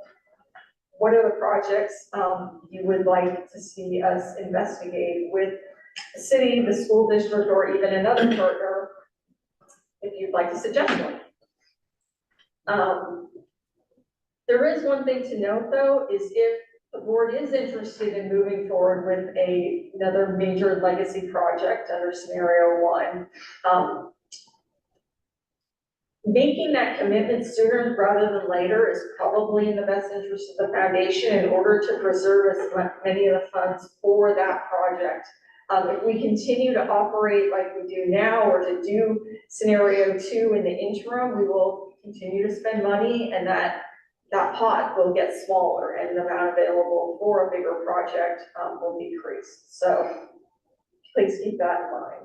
what are the projects you would like to see us investigate with the city, the school district, or even another partner, if you'd like to suggest one? There is one thing to note, though, is if the board is interested in moving forward with another major legacy project under scenario 1, making that commitment sooner rather than later is probably in the best interest of the foundation in order to preserve as many of the funds for that project If we continue to operate like we do now, or to do scenario 2 in the interim, we will continue to spend money, and that pot will get smaller, and the amount available for a bigger project will decrease. So please keep that in mind.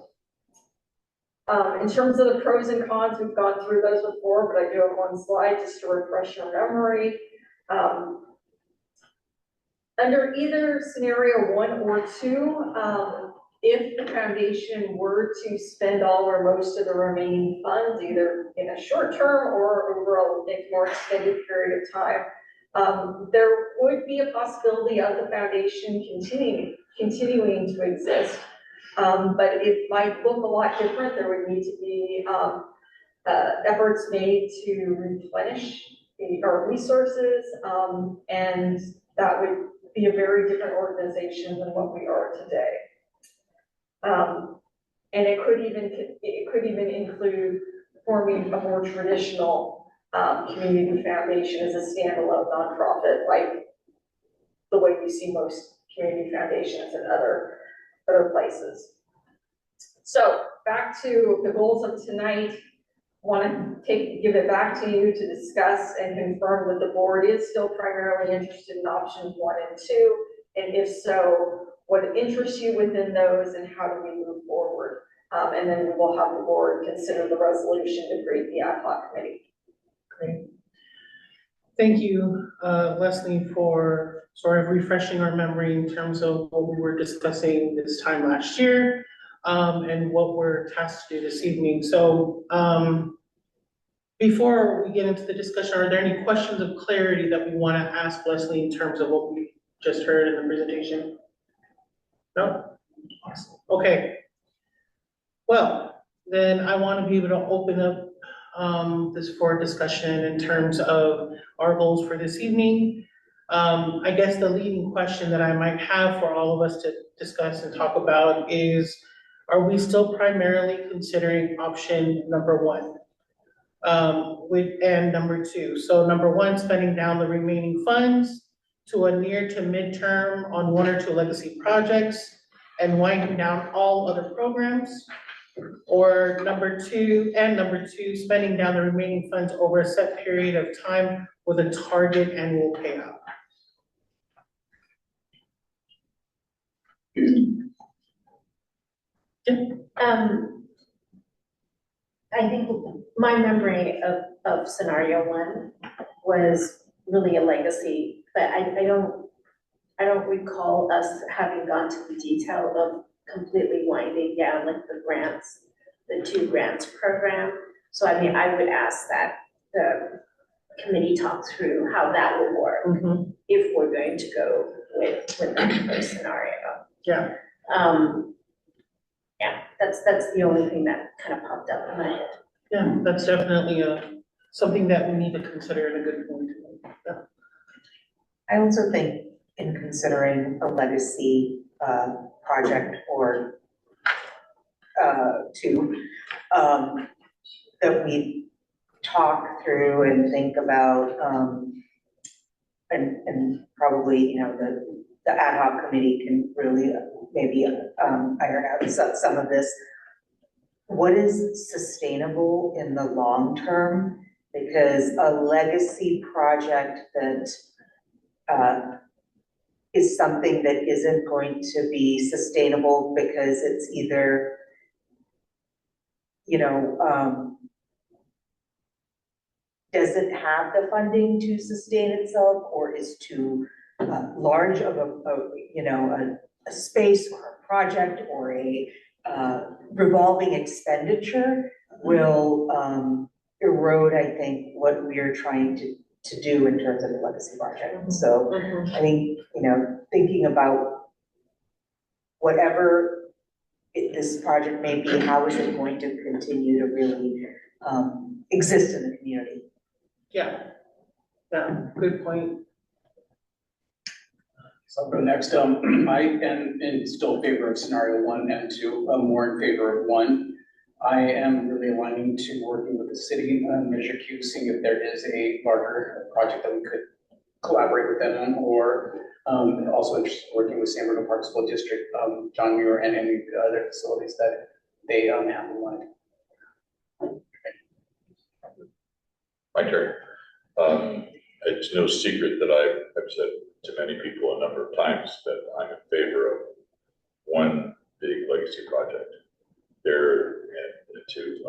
In terms of the pros and cons, we've gone through those before, but I do have one slide just to refresh your memory. Under either scenario 1 or 2, if the foundation were to spend all or most of the remaining funds, either in a short term or over a more extended period of time, there would be a possibility of the foundation continuing to exist. But it might look a lot different. There would need to be efforts made to replenish our resources, and that would be a very different organization than what we are today. And it could even include forming a more traditional community foundation as a standalone nonprofit, like the way you see most community foundations in other places. So back to the goals of tonight. Want to give it back to you to discuss and confirm that the board is still primarily interested in options 1 and 2, and if so, what interests you within those, and how do we move forward? And then we will have the board consider the resolution to create the ad hoc committee. Great. Thank you, Leslie, for sort of refreshing our memory in terms of what we were discussing this time last year, and what we're tasked to do this evening. So before we get into the discussion, are there any questions of clarity that we want to ask Leslie in terms of what we just heard in the presentation? No? Awesome. Okay. Well, then I want to be able to open up this for discussion in terms of our goals for this evening. I guess the leading question that I might have for all of us to discuss and talk about is, are we still primarily considering option number 1? And number 2. So number 1, spending down the remaining funds to a near to midterm on 1 or 2 legacy projects and winding down all other programs. Or number 2, spending down the remaining funds over a set period of time with a target annual payout. I think my memory of scenario 1 was really a legacy, but I don't recall us having gone to the detail of completely winding down like the 2 grants program. So I mean, I would ask that the committee talk through how that will work if we're going to go with that first scenario. Yeah. Yeah, that's the only thing that kind of popped up in my head. Yeah, that's definitely something that we need to consider, and a good point. Yeah. I also think in considering a legacy project or 2, that we talk through and think about, and probably, the ad hoc committee can really maybe iron out some of this. What is sustainable in the long term? Because a legacy project that is something that isn't going to be sustainable because it's either, doesn't have the funding to sustain itself, or is too large of a space or a project or a revolving expenditure, will erode, I think, what we're trying to do in terms of the legacy project. So I think, thinking about whatever this project may be, how is it going to continue to really exist in the community? Yeah, good point. So I'll go next. I am still in favor of scenario 1 and 2. I'm more in favor of 1. I am really aligning to working with the city, Measure Q, seeing if there is a larger project that we could collaborate with them, or also interested in working with San Bruno Park School District, John Muir, and any of the other facilities that they have in mind. My turn. It's no secret that I've said to many people a number of times that I'm in favor of one big legacy project. There, and to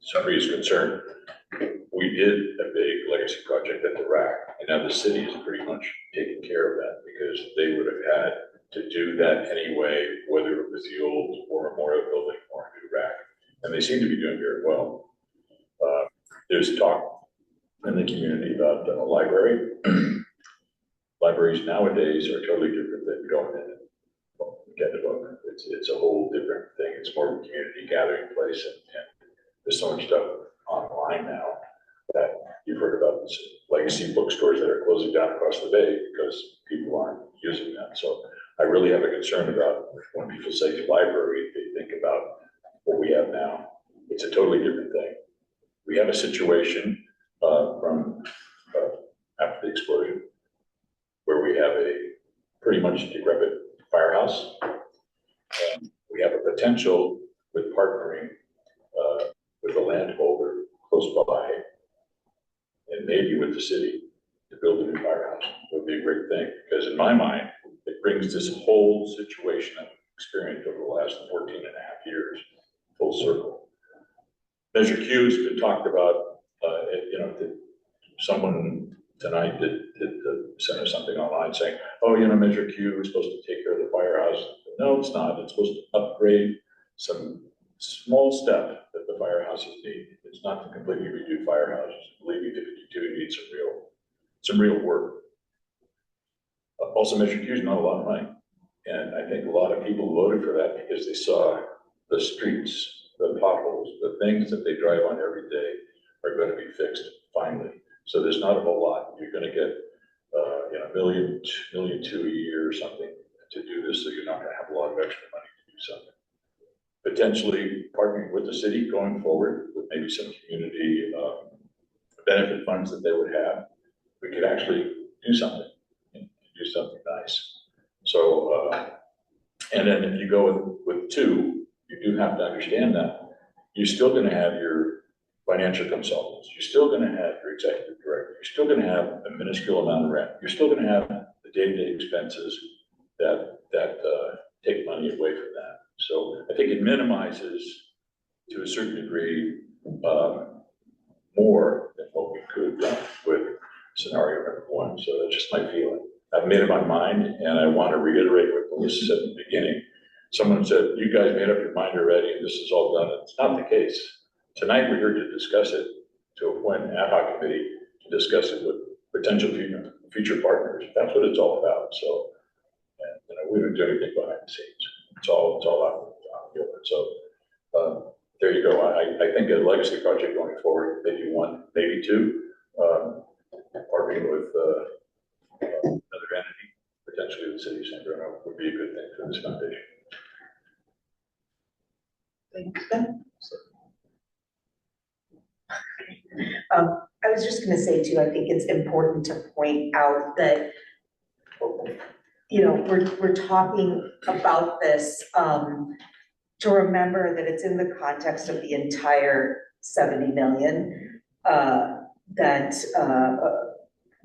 somebody's concern, we did a big legacy project at the RAC, and now the city is pretty much taking care of that because they would have had to do that anyway, whether it was the old War Memorial Building or a new RAC, and they seem to be doing very well. There's talk in the community about a library. Libraries nowadays are totally different than going in and get a book. It's a whole different thing. It's more of a community gathering place, and there's so much stuff online now that you've heard about this legacy bookstores that are closing down across the bay because people aren't using them. So I really have a concern about when people say library, they think about what we have now. It's a totally different thing. We have a situation from after the explosion where we have a pretty much decrepit firehouse. And we have a potential with partnering with a landholder close by and maybe with the city to build a new firehouse. It would be a great thing because in my mind, it brings this whole situation I've experienced over the last 14 and a half years full circle. Measure Q has been talked about, someone tonight did send us something online saying, oh, Measure Q is supposed to take care of the firehouse. No, it's not. It's supposed to upgrade some small step that the firehouses need. It's not to completely redo firehouses. Believe me, if you do need some real work. Also, Measure Q is not a lot of money. And I think a lot of people voted for that because they saw the streets, the potholes, the things that they drive on every day are going to be fixed finally. So there's not a whole lot. You're going to get, $1 million, $2 million a year or something to do this. So you're not going to have a lot of extra money to do something. Potentially partnering with the city going forward with maybe some community benefit funds that they would have. We could actually do something and do something nice. So, and then if you go with two, you do have to understand that you're still going to have your financial consultants. You're still going to have your executive director. You're still going to have a minuscule amount of rent. You're still going to have the day-to-day expenses that take money away from that. So I think it minimizes to a certain degree more than what we could have done with scenario number one. So that's just my feeling. I've made up my mind, and I want to reiterate what Melissa said in the beginning. Someone said, you guys made up your mind already, and this is all done. It's not the case. Tonight, we're here to discuss it, to appoint an ad hoc committee to discuss it with potential future partners. That's what it's all about. So, and, we don't do anything behind the scenes. It's all out in the open. So, there you go. I think a legacy project going forward, maybe one, maybe two, partnering with another entity, potentially the city of San Bruno, would be a good thing for this foundation. Thanks, Ben. I was just gonna say too, I think it's important to point out that, we're talking about this, to remember that it's in the context of the entire 70 million, that,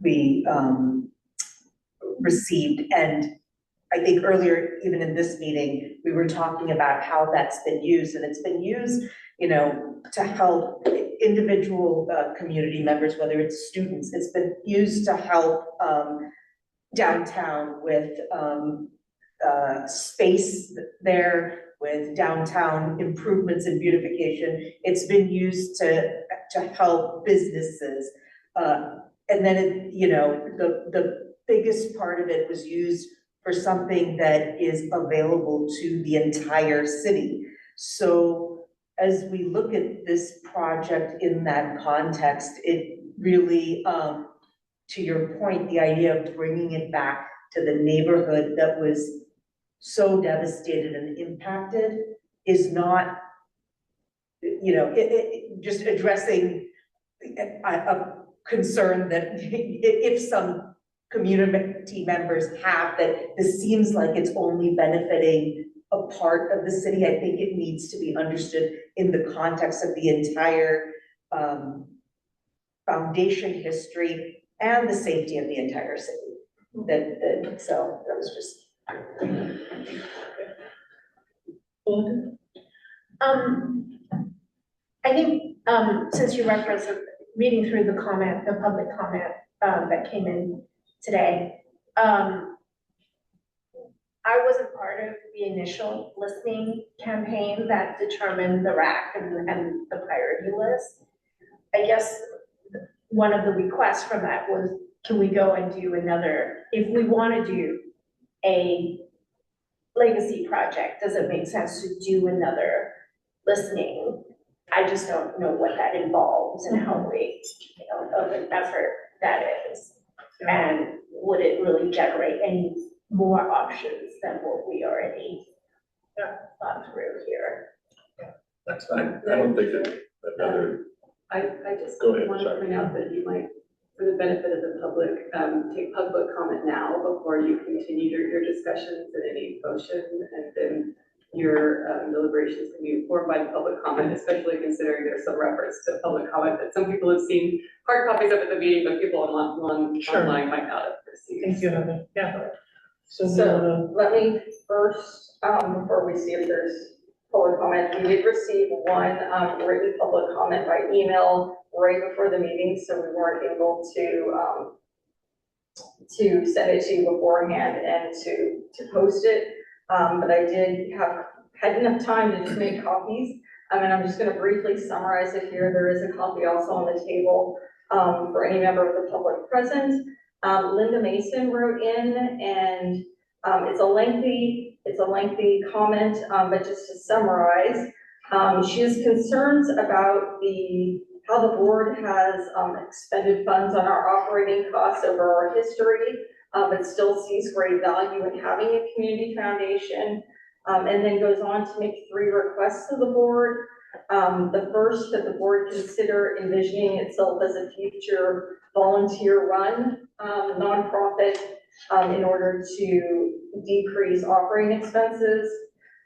we, received. And I think earlier, even in this meeting, we were talking about how that's been used, and it's been used, to help individual community members, whether it's students. It's been used to help downtown with space there, with downtown improvements and beautification. It's been used to help businesses. And then, the biggest part of it was used for something that is available to the entire city. So as we look at this project in that context, it really, to your point, the idea of bringing it back to the neighborhood that was so devastated and impacted is not, just addressing a concern that if some community members have, that this seems like it's only benefiting a part of the city. I think it needs to be understood in the context of the entire foundation history and the safety of the entire city. So that was just. I think, since you referenced reading through the public comment, that came in today, I wasn't part of the initial listening campaign that determined the RAC and the priority list. I guess one of the requests from that was, can we go and do another, if we want to do a legacy project, does it make sense to do another listening? I just don't know what that involves and how big, of an effort that is. And would it really generate any more options than what we already thought through here? That's fine. I don't think that another, I just Go ahead, want to sorry. point out that you might, for the benefit of the public, take public comment now before you continue your discussions and any motion, and then your deliberations can be informed by the public comment, especially considering there's some reference to public comment that some people have seen hard copies of at the meeting, but people Sure. online might not have received. Thank you, Heather. Yeah. So, Let me first, before we see if there's public comment, we did receive one written public comment by email right before the meeting, so we weren't able to send it to you beforehand and to post it. But I had enough time to just make copies. And I'm just gonna briefly summarize it here. There is a copy also on the table for any member of the public present. Linda Mason wrote in, and it's a lengthy comment, but just to summarize, she has concerns about how the board has expended funds on our operating costs over our history, but still sees great value in having a community foundation, and then goes on to make 3 requests to the board. The first, that the board consider envisioning itself as a future volunteer-run nonprofit in order to decrease operating expenses.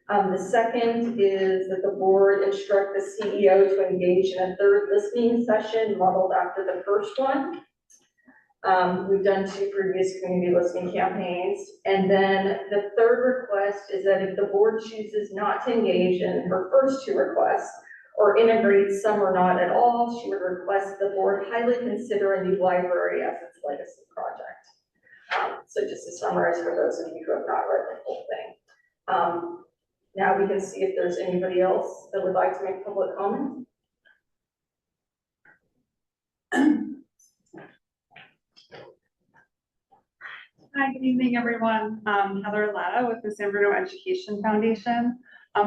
The second is that the board instruct the CEO to engage in a 3rd listening session modeled after the first one. We've done 2 previous community listening campaigns. And then the 3rd request is that if the board chooses not to engage in her first 2 requests, or integrate some or not at all, she would request the board highly consider a new library as its legacy project. So just to summarize for those of you who have not read the whole thing. Now we can see if there's anybody else that would like to make public comment. Hi, good evening, everyone. Heather Latta with the San Bruno Education Foundation.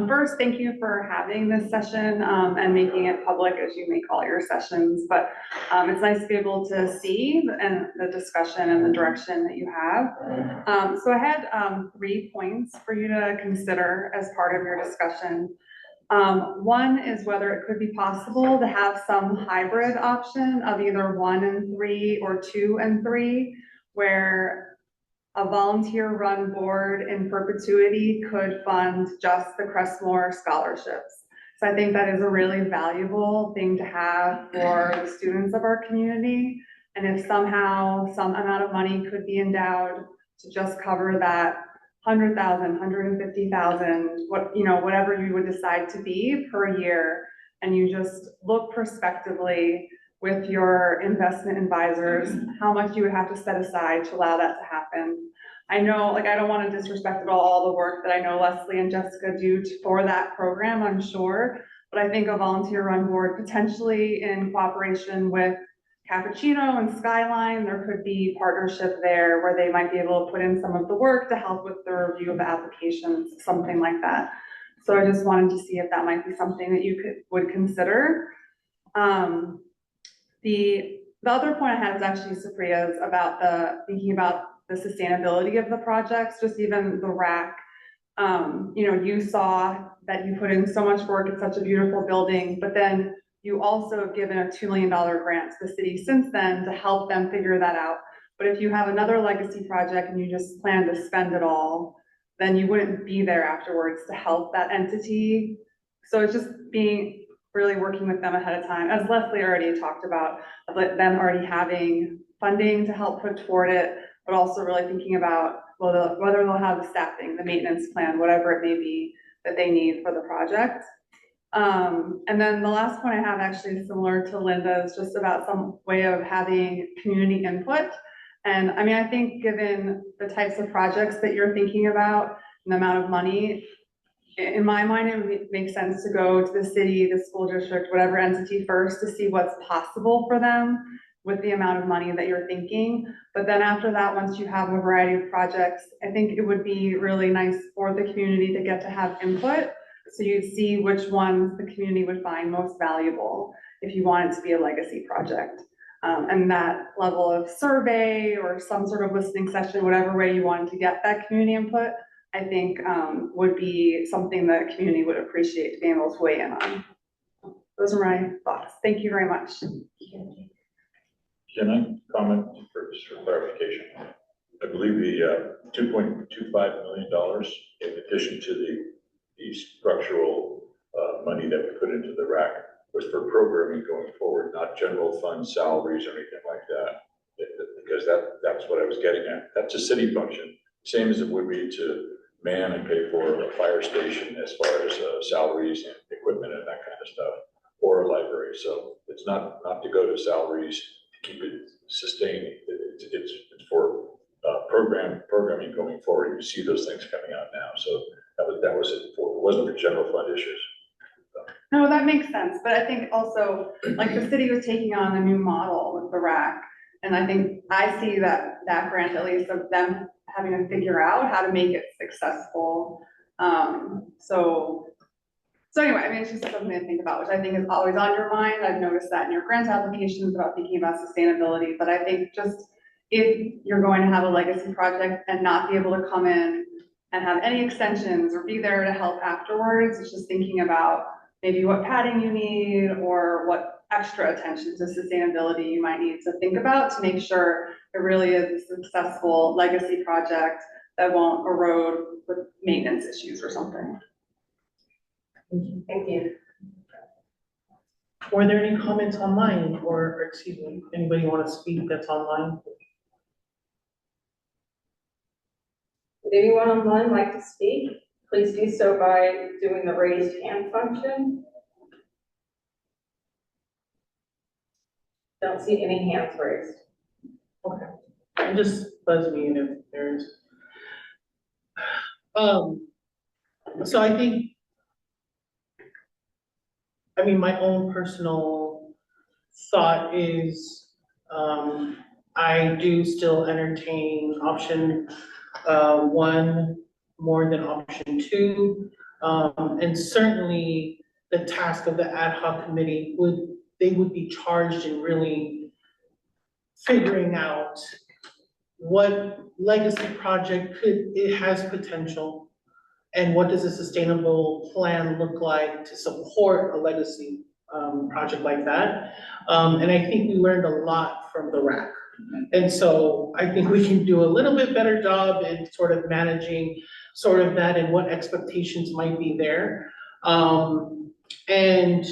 First, thank you for having this session and making it public as you make all your sessions. But it's nice to be able to see the discussion and the direction that you have. So I had 3 points for you to consider as part of your discussion. One is whether it could be possible to have some hybrid option of either 1 and 3 or 2 and 3, where a volunteer-run board in perpetuity could fund just the Crestmore scholarships. So I think that is a really valuable thing to have for the students of our community. And if somehow some amount of money could be endowed to just cover that 100,000, 150,000, whatever you would decide to be per year, and you just look prospectively with your investment advisors, how much you would have to set aside to allow that to happen. I know, I don't want to disrespect at all the work that I know Leslie and Jessica do for that program, I'm sure, but I think a volunteer-run board, potentially in cooperation with Cappuccino and Skyline, there could be partnership there where they might be able to put in some of the work to help with the review of the applications, something like that. So I just wanted to see if that might be something that you would consider. The other point I had was actually Supriya's about thinking about the sustainability of the projects, just even the RAC. You saw that you put in so much work in such a beautiful building, but then you also have given a $2 million grant to the city since then to help them figure that out. But if you have another legacy project and you just plan to spend it all, then you wouldn't be there afterwards to help that entity. So it's just being, really working with them ahead of time, as Leslie already talked about, them already having funding to help put toward it, but also really thinking about whether they'll have the staffing, the maintenance plan, whatever it may be that they need for the project. And then the last point I have actually is similar to Linda's, just about some way of having community input. And I mean, I think given the types of projects that you're thinking about and the amount of money, in my mind, it would make sense to go to the city, the school district, whatever entity first to see what's possible for them with the amount of money that you're thinking. But then after that, once you have a variety of projects, I think it would be really nice for the community to get to have input. So you'd see which ones the community would find most valuable if you want it to be a legacy project. And that level of survey or some sort of listening session, whatever way you wanted to get that community input, I think would be something that community would appreciate being able to weigh in on. Those are my thoughts. Thank you very much. Can I comment just for clarification? I believe the $2.25 million in addition to the structural money that we put into the RAC was for programming going forward, not general fund salaries or anything like that. Because that's what I was getting at. That's a city function, same as it would be to man and pay for a fire station as far as salaries and equipment and that kind of stuff, or a library. So it's not to go to salaries to keep it sustained. It's for programming going forward. You see those things coming out now. So that was it. It wasn't for general fund issues. No, that makes sense. But I think also, like the city was taking on a new model with the RAC. And I think I see that grant, at least, of them having to figure out how to make it successful. So anyway, I mean, it's just something to think about, which I think is always on your mind. I've noticed that in your grant applications about thinking about sustainability. But I think just if you're going to have a legacy project and not be able to come in and have any extensions or be there to help afterwards, it's just thinking about maybe what padding you need or what extra attention to sustainability you might need to think about to make sure it really is a successful legacy project that won't erode with maintenance issues or something. Thank you. Were there any comments online or excuse me, anybody want to speak that's online? Would anyone online like to speak? Please do so by doing the raised hand function. Don't see any hands raised. Okay, and just buzz me in if there's. So I think, I mean, my own personal thought is, I do still entertain option one more than option two. And certainly the task of the ad hoc committee they would be charged in really figuring out what legacy project it has potential and what does a sustainable plan look like to support a legacy project like that. And I think we learned a lot from the RAC. And so I think we can do a little bit better job in sort of managing sort of that and what expectations might be there. And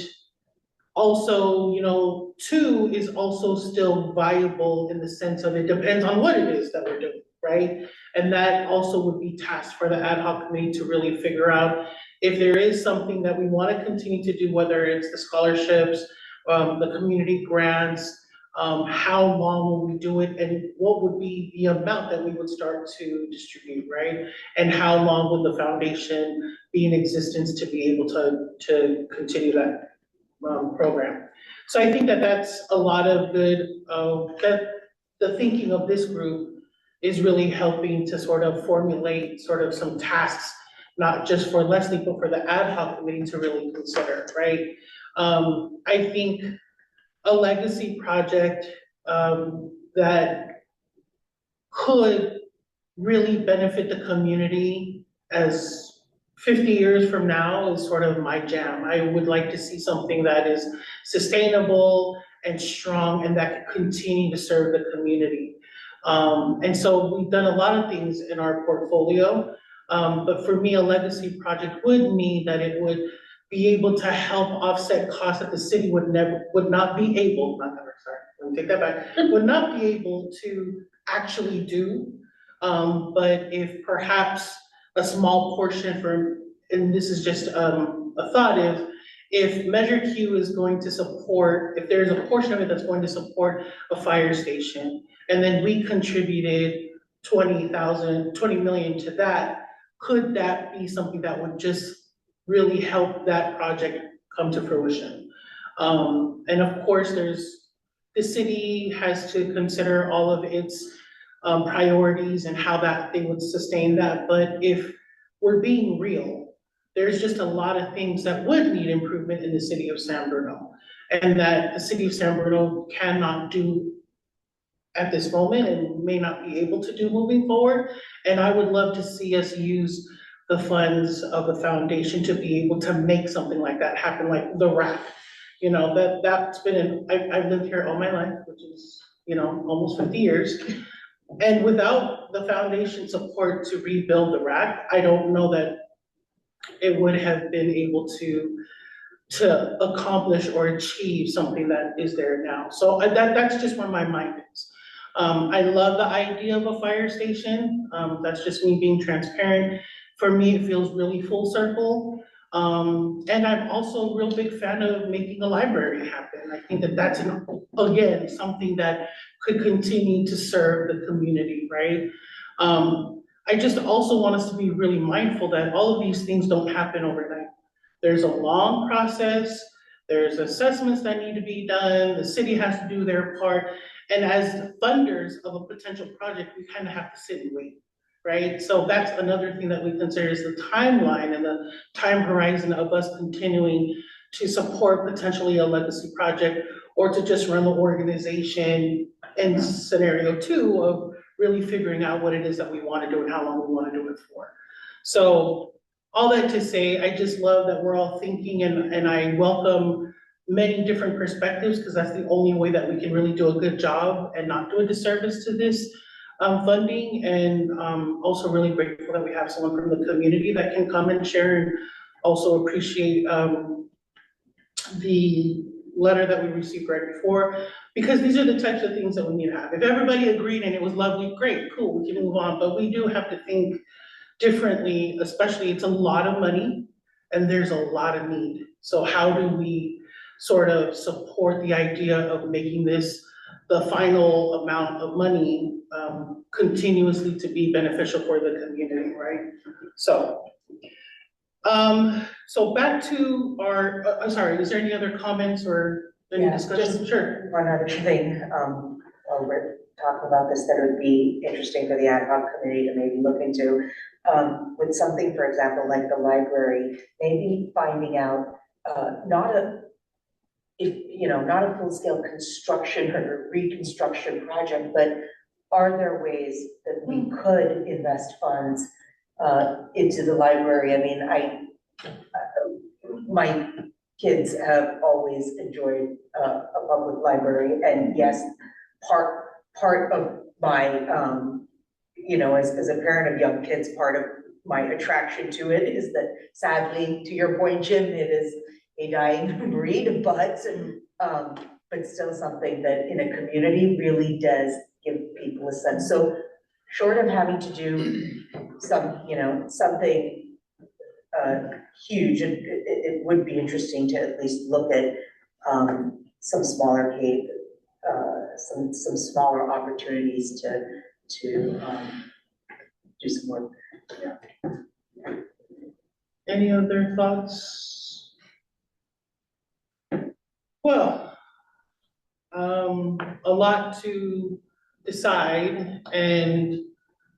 also, you know, two is also still viable in the sense of it depends on what it is that we're doing, right? And that also would be tasked for the ad hoc committee to really figure out if there is something that we want to continue to do, whether it's the scholarships, the community grants, how long will we do it, and what would be the amount that we would start to distribute, right? And how long will the foundation be in existence to be able to continue that program? So I think that that's a lot of good, that the thinking of this group is really helping to sort of formulate sort of some tasks, not just for Leslie, but for the ad hoc committee to really consider, right? I think a legacy project that could really benefit the community as 50 years from now is sort of my jam. I would like to see something that is sustainable and strong and that can continue to serve the community. And so we've done a lot of things in our portfolio. But for me, a legacy project would mean that it would be able to help offset costs that the city would not be able, not never, sorry, let me take that back, would not be able to actually do. But if perhaps a small portion and this is just, a thought, if Measure Q is going to support, if there's a portion of it that's going to support a fire station, and then we contributed 20 million to that, could that be something that would just really help that project come to fruition? And of course, the city has to consider all of its priorities and how that they would sustain that. But if we're being real, there's just a lot of things that would need improvement in the city of San Bruno, and that the city of San Bruno cannot do at this moment and may not be able to do moving forward. And I would love to see us use the funds of the foundation to be able to make something like that happen, like the rack. You know, that's been, I've lived here all my life, which is, almost 50 years. And without the foundation support to rebuild the rack, I don't know that it would have been able to accomplish or achieve something that is there now. So that's just where my mind is. I love the idea of a fire station. That's just me being transparent. For me, it feels really full circle. And I'm also a real big fan of making a library happen. I think that that's, again, something that could continue to serve the community, right? I just also want us to be really mindful that all of these things don't happen overnight. There's a long process, there's assessments that need to be done, the city has to do their part, and as funders of a potential project, we kind of have to sit and wait, right? So that's another thing that we consider is the timeline and the time horizon of us continuing to support potentially a legacy project, or to just run the organization in scenario 2 of really figuring out what it is that we want to do and how long we want to do it for. So all that to say, I just love that we're all thinking, and I welcome many different perspectives, because that's the only way that we can really do a good job and not do a disservice to this funding. And also really grateful that we have someone from the community that can come and share, and also appreciate the letter that we received right before, because these are the types of things that we need to have. If everybody agreed and it was lovely, great, cool, we can move on, but we do have to think differently, especially it's a lot of money and there's a lot of need. So how do we sort of support the idea of making this the final amount of money continuously to be beneficial for the community, right? So back to our, I'm sorry, is there any other comments or any Yeah, discussion? just Sure. one other thing, while we're talking about this, that would be interesting for the ad hoc committee to maybe look into. With something, for example, like the library, maybe finding out, not a full-scale construction or reconstruction project, but are there ways that we could invest funds into the library? I mean, my kids have always enjoyed a public library, and yes, part of my, as a parent of young kids, part of my attraction to it is that, sadly, to your point, Jim, it is a dying breed, but still something that in a community really does give people a sense. So short of having to do something huge, it would be interesting to at least look at some smaller some smaller opportunities to do some work. Any other thoughts? Well, a lot to decide, and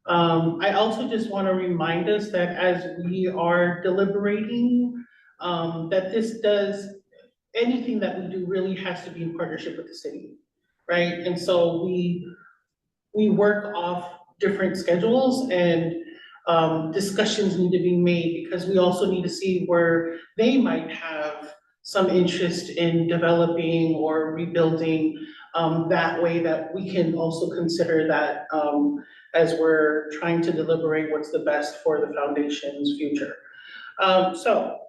I also just want to remind us that as we are deliberating, that anything that we do really has to be in partnership with the city, right? And so we work off different schedules, and discussions need to be made, because we also need to see where they might have some interest in developing or rebuilding, that way, that we can also consider that, as we're trying to deliberate what's the best for the foundation's future. So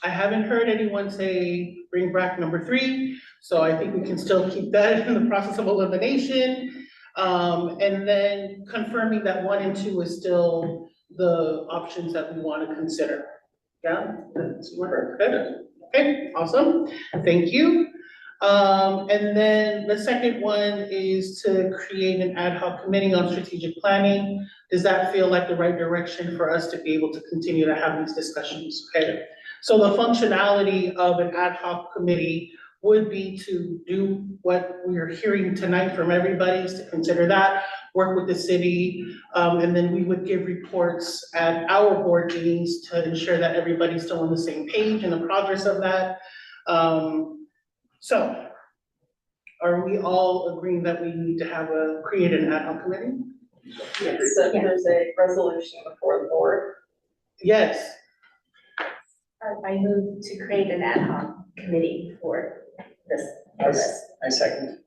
I haven't heard anyone say bring back number 3, so I think we can still keep that in the process of elimination. And then confirming that 1 and 2 is still the options that we want to consider. Yeah, that's good. Okay, awesome. Thank you. And then the second one is to create an ad hoc committee on strategic planning. Does that feel like the right direction for us to be able to continue to have these discussions? Okay. So the functionality of an ad hoc committee would be to do what we're hearing tonight from everybody, is to consider that, work with the city, and then we would give reports at our board meetings to ensure that everybody's still on the same page and the progress of that. So are we all agreeing that we need to create an ad hoc committee? Yes, so there's a resolution before the board. Yes. I move to create an ad hoc committee for this purpose. I second.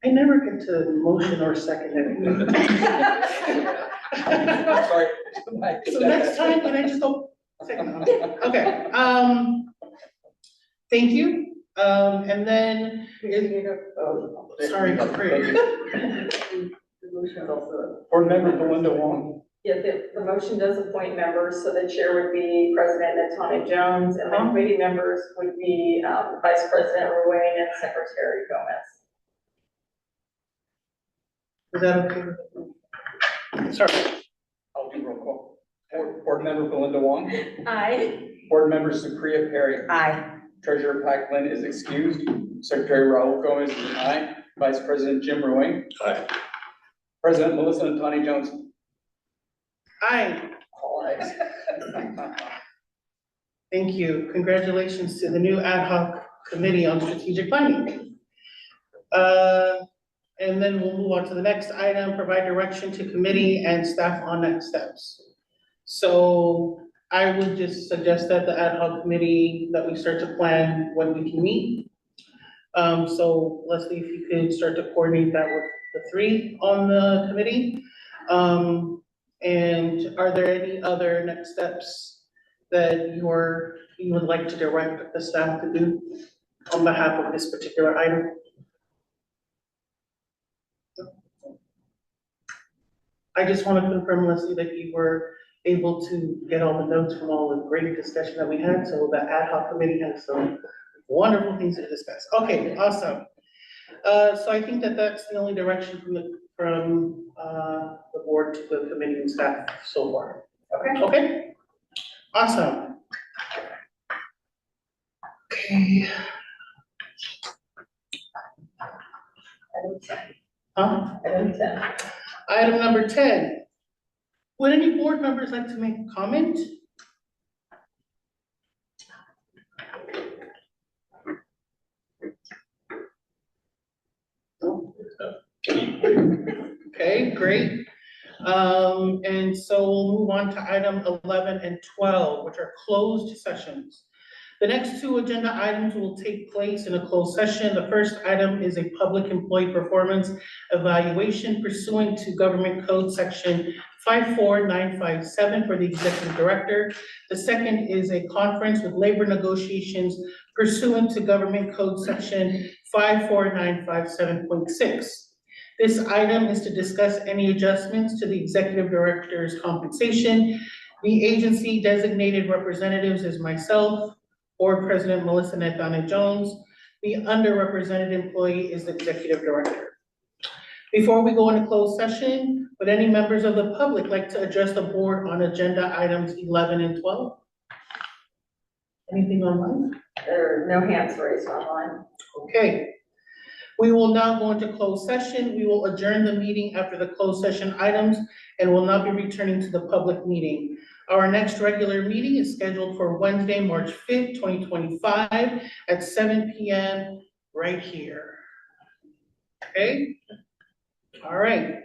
I never get to motion or second anything. Sorry. So next time, can I just go second? Okay, thank you. And then, sorry, great. The motion is also. Board member Belinda Wong. Yeah, the motion does appoint members, so the chair would be President Natanya Jones, and the committee members would be Vice President Ruane and Secretary Gomez. Is that okay with you? Sorry. I'll do roll call. Board member Belinda Wong. Aye. Board member Supriya Perry. Aye. Treasurer Pac Lynn is excused. Secretary Raul Gomez is an aye. Vice President Jim Ruane. Aye. President Melissa Natanya Jones. Aye. All ayes. Thank you. Congratulations to the new ad hoc committee on strategic planning. And then we'll move on to the next item, provide direction to committee and staff on next steps. So I would just suggest that the ad hoc committee, that we start to plan when we can meet. So Leslie, if you could start to coordinate that with the 3 on the committee. And are there any other next steps that you would like to direct the staff to do on behalf of this particular item? I just want to confirm, Leslie, that you were able to get all the notes from all the great discussion that we had, so the ad hoc committee has some wonderful things to discuss. Okay, awesome. So I think that that's the only direction from the board to the committee and staff so far. Okay. Okay, awesome. Okay. Item 10. Huh? Item 10. Item number 10. Would any board members like to make a comment? No? Okay, great. And so we'll move on to item 11 and 12, which are closed sessions. The next 2 agenda items will take place in a closed session. The first item is a public employee performance evaluation pursuant to Government Code Section 54957 for the executive director. The second is a conference with labor negotiations pursuant to Government Code Section 54957.6. This item is to discuss any adjustments to the executive director's compensation. The agency designated representatives is myself, Board President Melissa Natanya Jones. The underrepresented employee is the executive director. Before we go into closed session, would any members of the public like to address the board on agenda items 11 and 12? Anything online? There are no hands raised online. Okay. We will now go into closed session. We will adjourn the meeting after the closed session items and will not be returning to the public meeting. Our next regular meeting is scheduled for Wednesday, March 5th, 2025 at 7 p.m. right here. Okay? All right.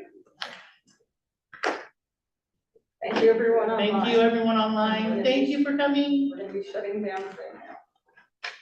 Thank you, everyone online. Thank you, everyone online. Thank you for coming. We're gonna be shutting down soon.